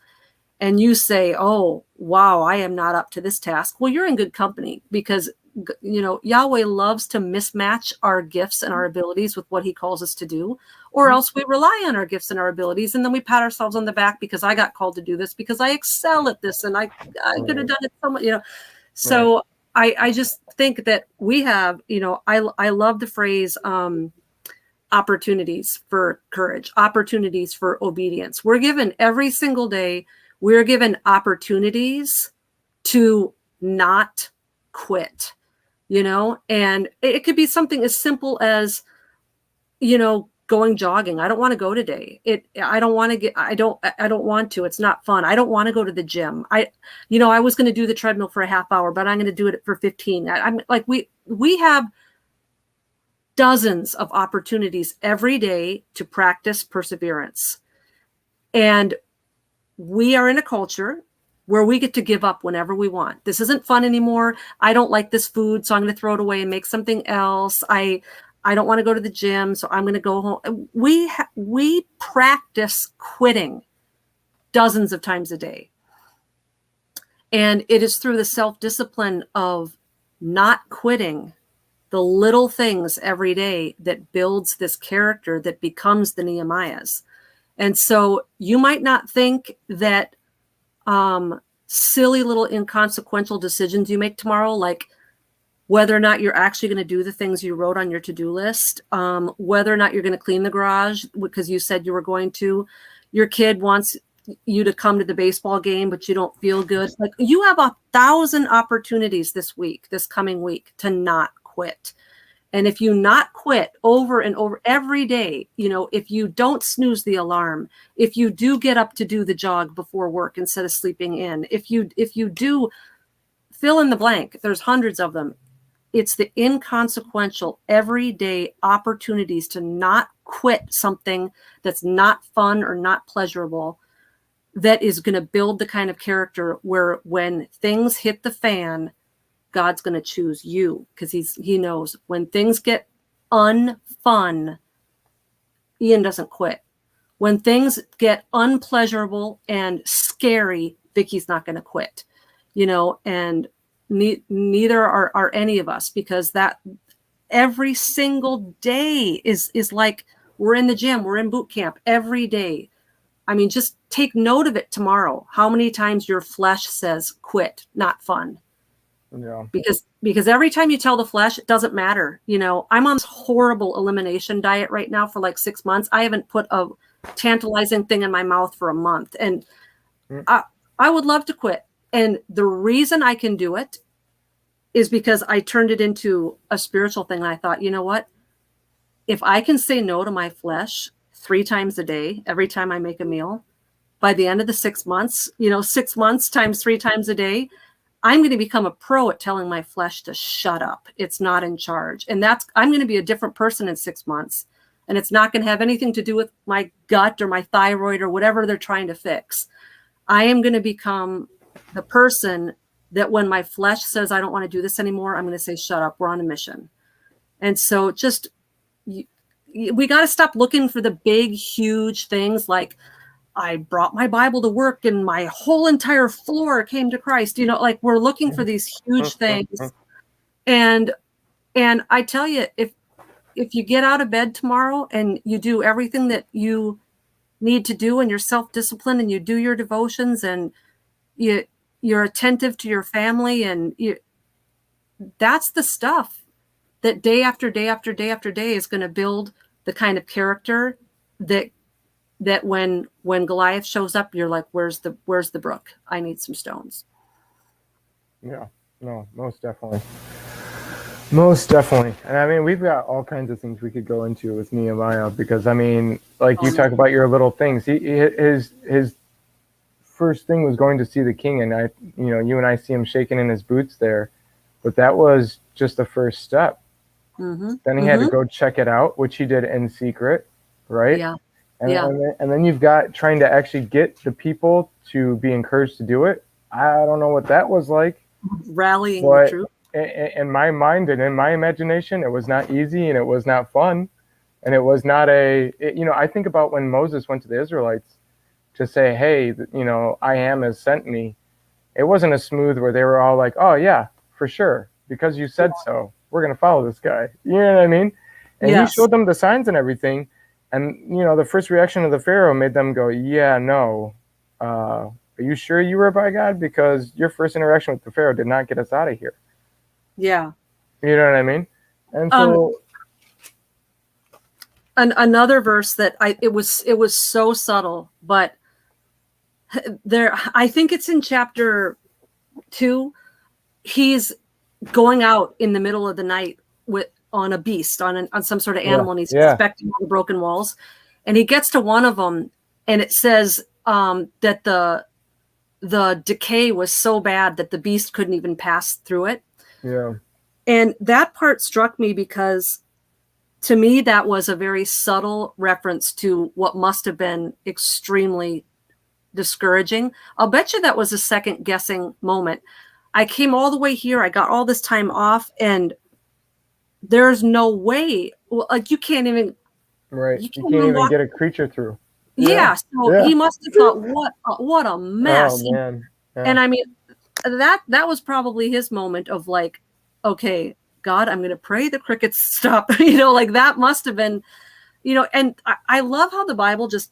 And you say, oh, wow, I am not up to this task. Well, you're in good company, because, you know, Yahweh loves to mismatch our gifts and our abilities with what he calls us to do, or else we rely on our gifts and our abilities. And then we pat ourselves on the back because I got called to do this, because I excel at this and I could have done it so much, you know. So I just think that we have, you know, I love the phrase, opportunities for courage, opportunities for obedience. We're given every single day. We're given opportunities to not quit, you know, and it could be something as simple as, you know, going jogging. I don't want to go today. I don't want to. It's not fun. I don't want to go to the gym. I was going to do the treadmill for a half hour, but I'm going to do it for 15. I'm like, we have dozens of opportunities every day to practice perseverance. And we are in a culture where we get to give up whenever we want. This isn't fun anymore. I don't like this food, so I'm going to throw it away and make something else. I don't want to go to the gym, so I'm going to go home. We practice quitting dozens of times a day. And it is through the self-discipline of not quitting the little things every day that builds this character that becomes the Nehemiahs. And so you might not think that silly little inconsequential decisions you make tomorrow, like whether or not you're actually going to do the things you wrote on your to-do list, whether or not you're going to clean the garage because you said you were going to, your kid wants you to come to the baseball game, but you don't feel good. Like, you have 1,000 opportunities this coming week to not quit. And if you not quit over and over every day, you know, if you don't snooze the alarm, if you do get up to do the jog before work instead of sleeping in, if you do fill in the blank, there's hundreds of them. it's the inconsequential, everyday opportunities to not quit something that's not fun or not pleasurable that is going to build the kind of character where when things hit the fan, God's going to choose you, because he knows when things get unfun, Ian doesn't quit. When things get unpleasurable and scary, Vicky's not going to quit, and neither are any of us, because that every single day is like we're in the gym, we're in boot camp every day. I mean, just take note of it tomorrow. How many times your flesh says quit, not fun. Yeah. Because every time you tell the flesh, it doesn't matter. I'm on this horrible elimination diet right now for like 6 months. I haven't put a tantalizing thing in my mouth for a month. And I would love to quit. And the reason I can do it is because I turned it into a spiritual thing. And I thought, you know what? If I can say no to my flesh 3 times a day, every time I make a meal, by the end of the 6 months, 6 months times 3 times a day, I'm going to become a pro at telling my flesh to shut up. It's not in charge. And I'm going to be a different person in 6 months. And it's not going to have anything to do with my gut or my thyroid or whatever they're trying to fix. I am going to become the person that when my flesh says, I don't want to do this anymore, I'm going to say, shut up, we're on a mission. And so we got to stop looking for the big, huge things like, I brought my Bible to work and my whole entire floor came to Christ. Like we're looking for these huge things. And I tell you, if you get out of bed tomorrow and you do everything that you need to do and you're self-disciplined and you do your devotions and you're attentive to your family and that's the stuff that day after day after day after day is going to build the kind of character that when Goliath shows up, you're like, where's the brook? I need some stones. Yeah, no, most definitely. Most definitely. And I mean, we've got all kinds of things we could go into with Nehemiah, because I mean, like you talk about your little things. His first thing was going to see the king, and you and I see him shaking in his boots there, but that was just the first step. Mm-hmm. Then he had to go check it out, which he did in secret, right? Yeah. And then you've got trying to actually get the people to be encouraged to do it. I don't know what that was like. Rallying the troops. In my mind and in my imagination, it was not easy and it was not fun. And it was not I think about when Moses went to the Israelites to say, hey, I am has sent me. It wasn't a smooth where they were all like, oh, yeah, for sure. Because you said so. We're going to follow this guy. You know what I mean? And he showed them the signs and everything. And, the first reaction of the Pharaoh made them go, yeah, no. Are you sure you were by God? Because your first interaction with the Pharaoh did not get us out of here. Yeah. You know what I mean? And so another verse that it was so subtle, but I think it's in chapter 2. He's going out in the middle of the night on a beast, on some sort of animal, and he's inspecting the broken walls. And he gets to one of them, and it says that the decay was so bad that the beast couldn't even pass through it. Yeah. And that part struck me because to me, that was a very subtle reference to what must have been extremely discouraging. I'll bet you that was a second guessing moment. I came all the way here. I got all this time off, and there's no way. Like you can't even. Right. You can't even get a creature through. Yeah. So he must have thought, what a mess. Oh, man. Yeah. And I mean, that was probably his moment of like, okay, God, I'm going to pray the crickets stop. Like that must have been, and I love how the Bible just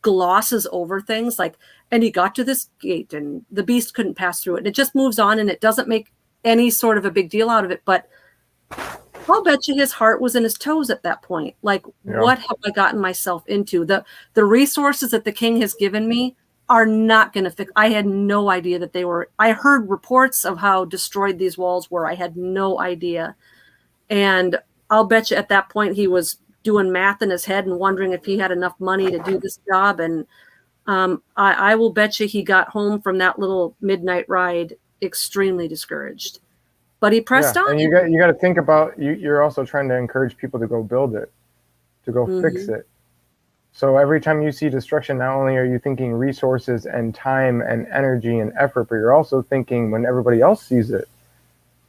glosses over things like, and he got to this gate and the beast couldn't pass through it. And it just moves on and it doesn't make any sort of a big deal out of it. But I'll bet you his heart was in his toes at that point. Like, what have I gotten myself into? The resources that the king has given me are not going to fix. I had no idea that they were. I heard reports of how destroyed these walls were. I had no idea. And I'll bet you at that point he was doing math in his head and wondering if he had enough money to do this job. And I will bet you he got home from that little midnight ride extremely discouraged. but he pressed on. And you got to think about you're also trying to encourage people to go build it, to go fix it. So every time you see destruction, not only are you thinking resources and time and energy and effort, but you're also thinking when everybody else sees it,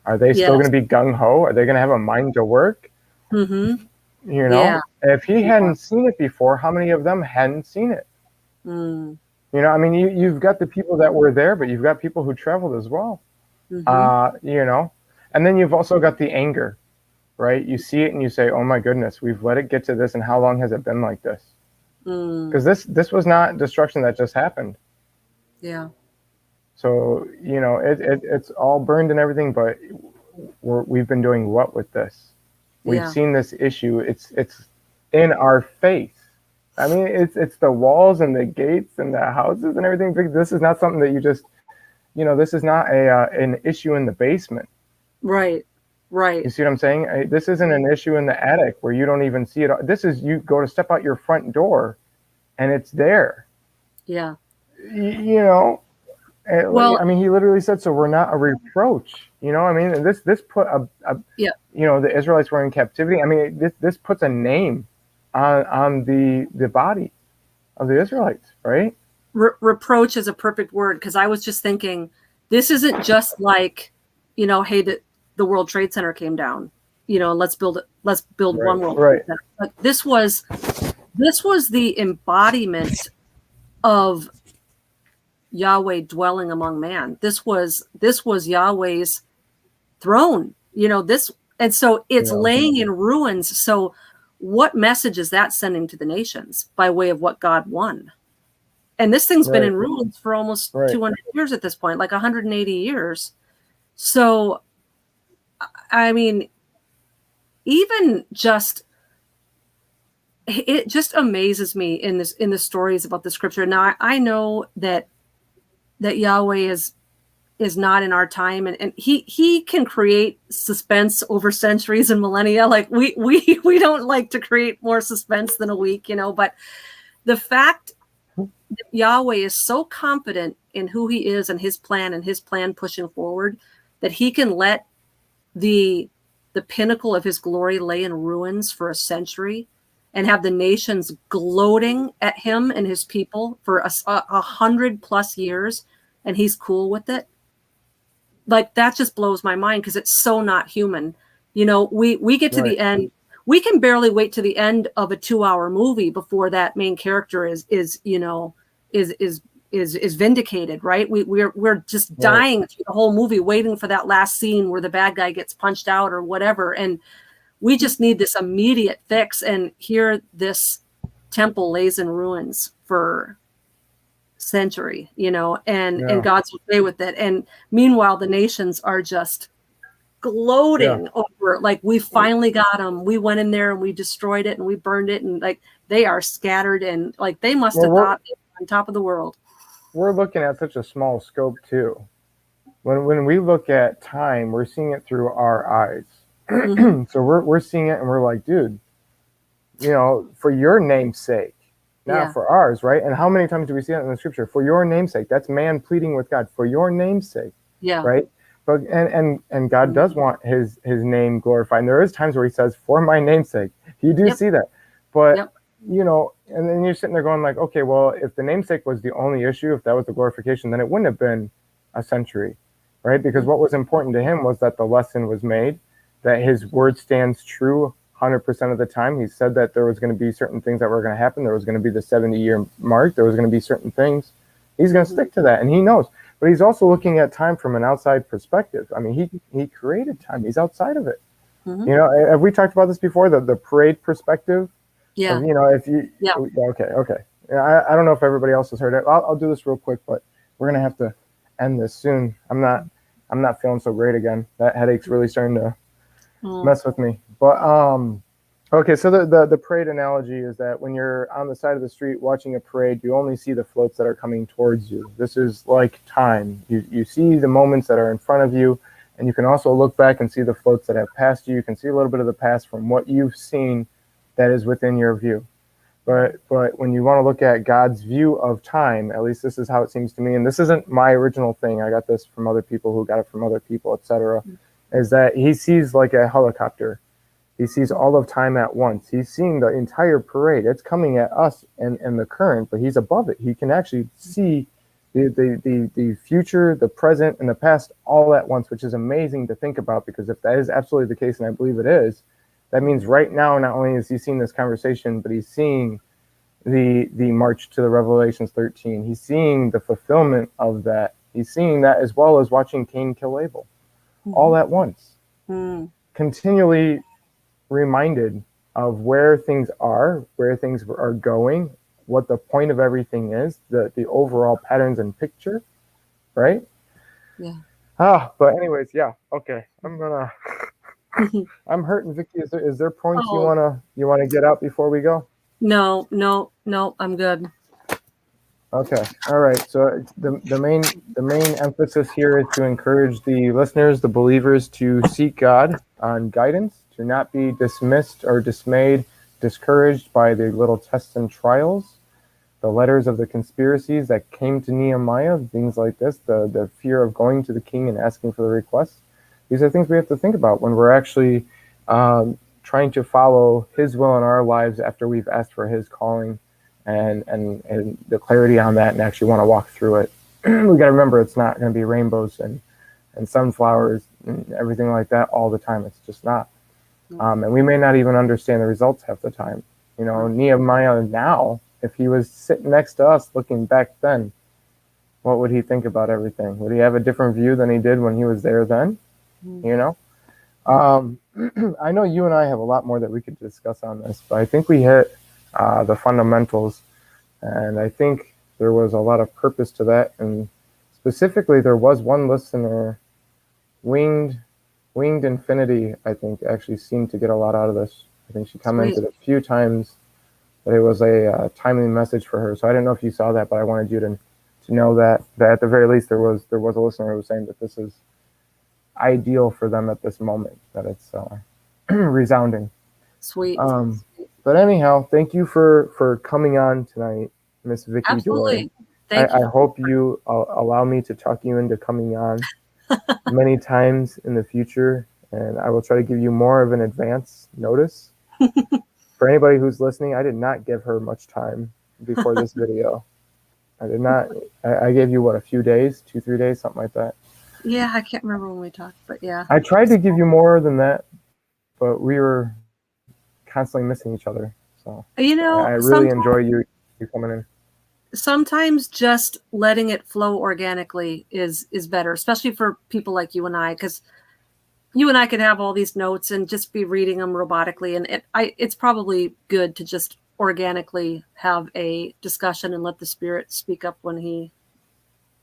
are they still going to be gung-ho? Are they going to have a mind to work? You know, if he hadn't seen it before, how many of them hadn't seen it? You know, I mean, you've got the people that were there, but you've got people who traveled as well. You know, and then you've also got the anger, right? You see it and you say, oh my goodness, we've let it get to this, and how long has it been like this? Because this was not destruction that just happened. So, you know, it's all burned and everything, but we've been doing what with this? We've seen this issue. It's in our face. I mean, it's the walls and the gates and the houses and everything. This is not something that you just, you know, this is not an issue in the basement. Right. You see what I'm saying? This isn't an issue in the attic where you don't even see it. This is, you go to step out your front door and it's there. You know, well, I mean, he literally said, so we're not a reproach. You know, I mean, and this put you know, the Israelites were in captivity. I mean, this puts a name on the body of the Israelites, right? Reproach is a perfect word, because I was just thinking, this isn't just like, you know, hey, the World Trade Center came down, you know, let's build one World Trade Center. But this was the embodiment of Yahweh dwelling among man. This was Yahweh's throne, you know, and so it's laying in ruins. So what message is that sending to the nations by way of what God won? And this thing's been in ruins for almost 200 years at this point, like 180 years. So, I mean, even just, it just amazes me in the stories about the scripture. Now, I know that Yahweh is not in our time, and he can create suspense over centuries and millennia. Like we don't like to create more suspense than a week, you know, but the fact that Yahweh is so confident in who he is and his plan pushing forward, that he can let the pinnacle of his glory lay in ruins for a century and have the nations gloating at him and his people for 100+ years, and he's cool with it. Like, that just blows my mind, because it's so not human. You know, we get to the end. We can barely wait to the end of a 2-hour movie before that main character is vindicated, right? We're just dying through the whole movie, waiting for that last scene where the bad guy gets punched out or whatever. And we just need this immediate fix. And here this temple lays in ruins for century, you know, and God's okay with it. And meanwhile, the nations are just gloating over, like, we finally got them. We went in there and we destroyed it and we burned it, and like they are scattered, and like they must have thought they were on top of the world. We're looking at such a small scope too. When we look at time, we're seeing it through our eyes. So we're seeing it and we're like, dude, you know, for your name's sake. Now for ours, right? And how many times do we see that in the scripture? For your name's sake. That's man pleading with God. For your name's sake. Right? But and God does want his name glorified. And there is times where he says, for my name's sake. You do see that. But you know, and then you're sitting there going like, okay, well, if the namesake was the only issue, if that was the glorification, then it wouldn't have been a century, right? Because what was important to him was that the lesson was made, that his word stands true 100% of the time. He said that there was going to be certain things that were going to happen. There was going to be the 70-year mark. There was going to be certain things. He's going to stick to that, and he knows. But he's also looking at time from an outside perspective. I mean, he created time. He's outside of it. You know, have we talked about this before? The parade perspective. You know, if you okay. I don't know if everybody else has heard it. I'll do this real quick, but we're gonna have to end this soon. I'm not feeling so great again. That headache's really starting to mess with me. But okay, so the parade analogy is that when you're on the side of the street watching a parade, you only see the floats that are coming towards you. This is like time. You see the moments that are in front of you, and you can also look back and see the floats that have passed you. You can see a little bit of the past from what you've seen that is within your view. But when you want to look at God's view of time, at least this is how it seems to me, and this isn't my original thing. I got this from other people who got it from other people, etc., is that he sees like a helicopter. He sees all of time at once. He's seeing the entire parade. It's coming at us and the current, but he's above it. He can actually see the future, the present, and the past all at once, which is amazing to think about, because if that is absolutely the case, and I believe it is, that means right now, not only is he seeing this conversation, but he's seeing the march to the Revelations 13. He's seeing the fulfillment of that. He's seeing that as well as watching Cain kill Abel, all at once. Continually reminded of where things are going, what the point of everything is, the overall patterns and picture, right? Yeah. But anyways, yeah, okay. I'm hurting, Vicky. Is there points you wanna get out before we go? No, I'm good. Okay, all right. So the main emphasis here is to encourage the listeners, the believers, to seek God on guidance, to not be dismissed or dismayed, discouraged by the little tests and trials, the letters of the conspiracies that came to Nehemiah, things like this, the fear of going to the king and asking for the requests. These are things we have to think about when we're actually trying to follow his will in our lives after we've asked for his calling and the clarity on that and actually want to walk through it. We got to remember it's not going to be rainbows and sunflowers and everything like that all the time. It's just not. And we may not even understand the results half the time. You know, Nehemiah now, if he was sitting next to us looking back then, what would he think about everything? Would he have a different view than he did when he was there then? You know? I know you and I have a lot more that we could discuss on this, but I think we hit the fundamentals, and I think there was a lot of purpose to that. And specifically, there was one listener, Winged Infinity, I think, actually seemed to get a lot out of this. I think she commented a few times that it was a timely message for her. So I didn't know if you saw that, but I wanted you to know that at the very least there was a listener who was saying that this is ideal for them at this moment, that it's resounding. Sweet. But anyhow, thank you for coming on tonight, Miss Vicky. Absolutely. Thank you. I hope you allow me to talk you into coming on many times in the future, and I will try to give you more of an advance notice. For anybody who's listening, I did not give her much time before this video. I did not. I gave you, what, a few days, 2-3 days, something like that. Yeah, I can't remember when we talked, but yeah. I tried to give you more than that, but we were constantly missing each other. So you know, I really enjoy you coming in. Sometimes just letting it flow organically is better, especially for people like you and I, because you and I could have all these notes and just be reading them robotically, and it's probably good to just organically have a discussion and let the Spirit speak up when he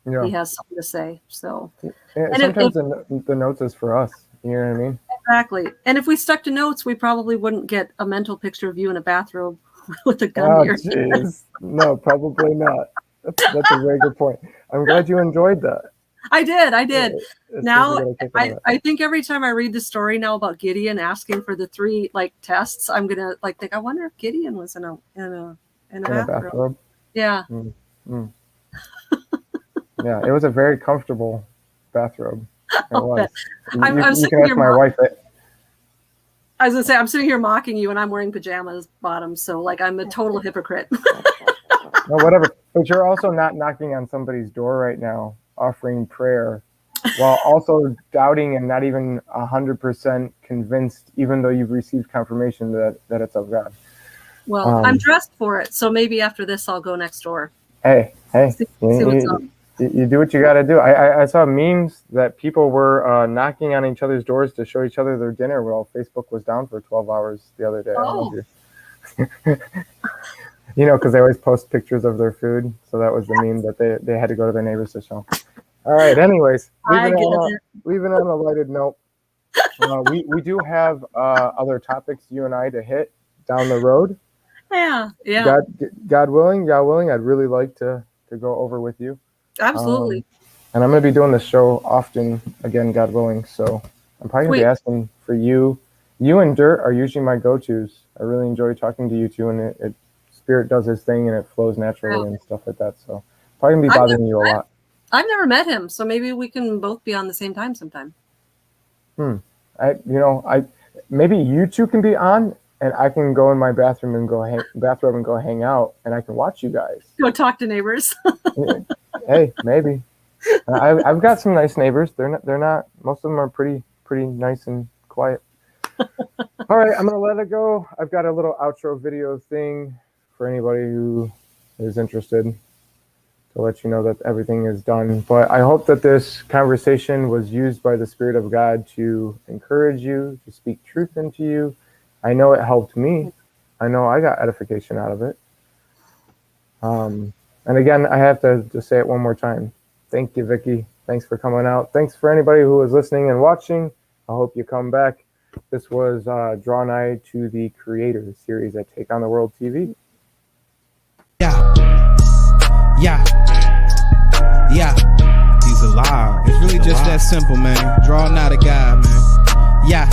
has something to say. So sometimes the notes is for us. You know what I mean? Exactly. And if we stuck to notes, we probably wouldn't get a mental picture of you in a bathrobe with a gun to your head. No, probably not. That's a very good point. I'm glad you enjoyed that. I did. Now, I think every time I read the story now about Gideon asking for the 3 tests, I'm gonna think, I wonder if Gideon was in a bathrobe. Yeah. Yeah, it was a very comfortable bathrobe. It was. You can ask my wife. I was gonna say, I'm sitting here mocking you, and I'm wearing pajamas bottoms, so I'm a total hypocrite. No, whatever. But you're also not knocking on somebody's door right now, offering prayer, while also doubting and not even 100% convinced, even though you've received confirmation that it's of God. Well, I'm dressed for it, so maybe after this I'll go next door. Hey, see what's up. You do what you got to do. I saw memes that people were knocking on each other's doors to show each other their dinner while Facebook was down for 12 hours the other day. Oh. You know, because they always post pictures of their food. So that was the meme that they had to go to their neighbors to show. All right. Anyways, leaving on a lighted note, we do have other topics, you and I, to hit down the road. Yeah. God willing, I'd really like to go over with you. Absolutely. And I'm going to be doing this show often, again, God willing. So I'm probably going to be asking for you. You and Dirt are usually my go-tos. I really enjoy talking to you two, and it Spirit does his thing and it flows naturally and stuff like that. So probably going to be bothering you a lot. I've never met him, so maybe we can both be on the same time sometime. Maybe you two can be on, and I can go in my bathroom and go hang out, and I can watch you guys. Go talk to neighbors. Hey, maybe. I've got some nice neighbors. They're not. Most of them are pretty nice and quiet. All right, I'm gonna let it go. I've got a little outro video thing for anybody who is interested to let you know that everything is done. But I hope that this conversation was used by the Spirit of God to encourage you, to speak truth into you. I know it helped me. I know I got edification out of it. And again, I have to just say it one more time. Thank you, Vicky. Thanks for coming out. Thanks for anybody who was listening and watching. I hope you come back. This was Draw Nigh to the Creator series at Take on the World TV. Yeah. He's alive. It's really just that simple, man. Draw nigh to God, man. Yeah.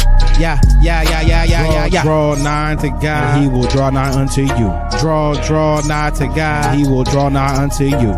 Draw nigh to God, He will draw nigh unto you. Draw nigh to God, He will draw nigh unto you.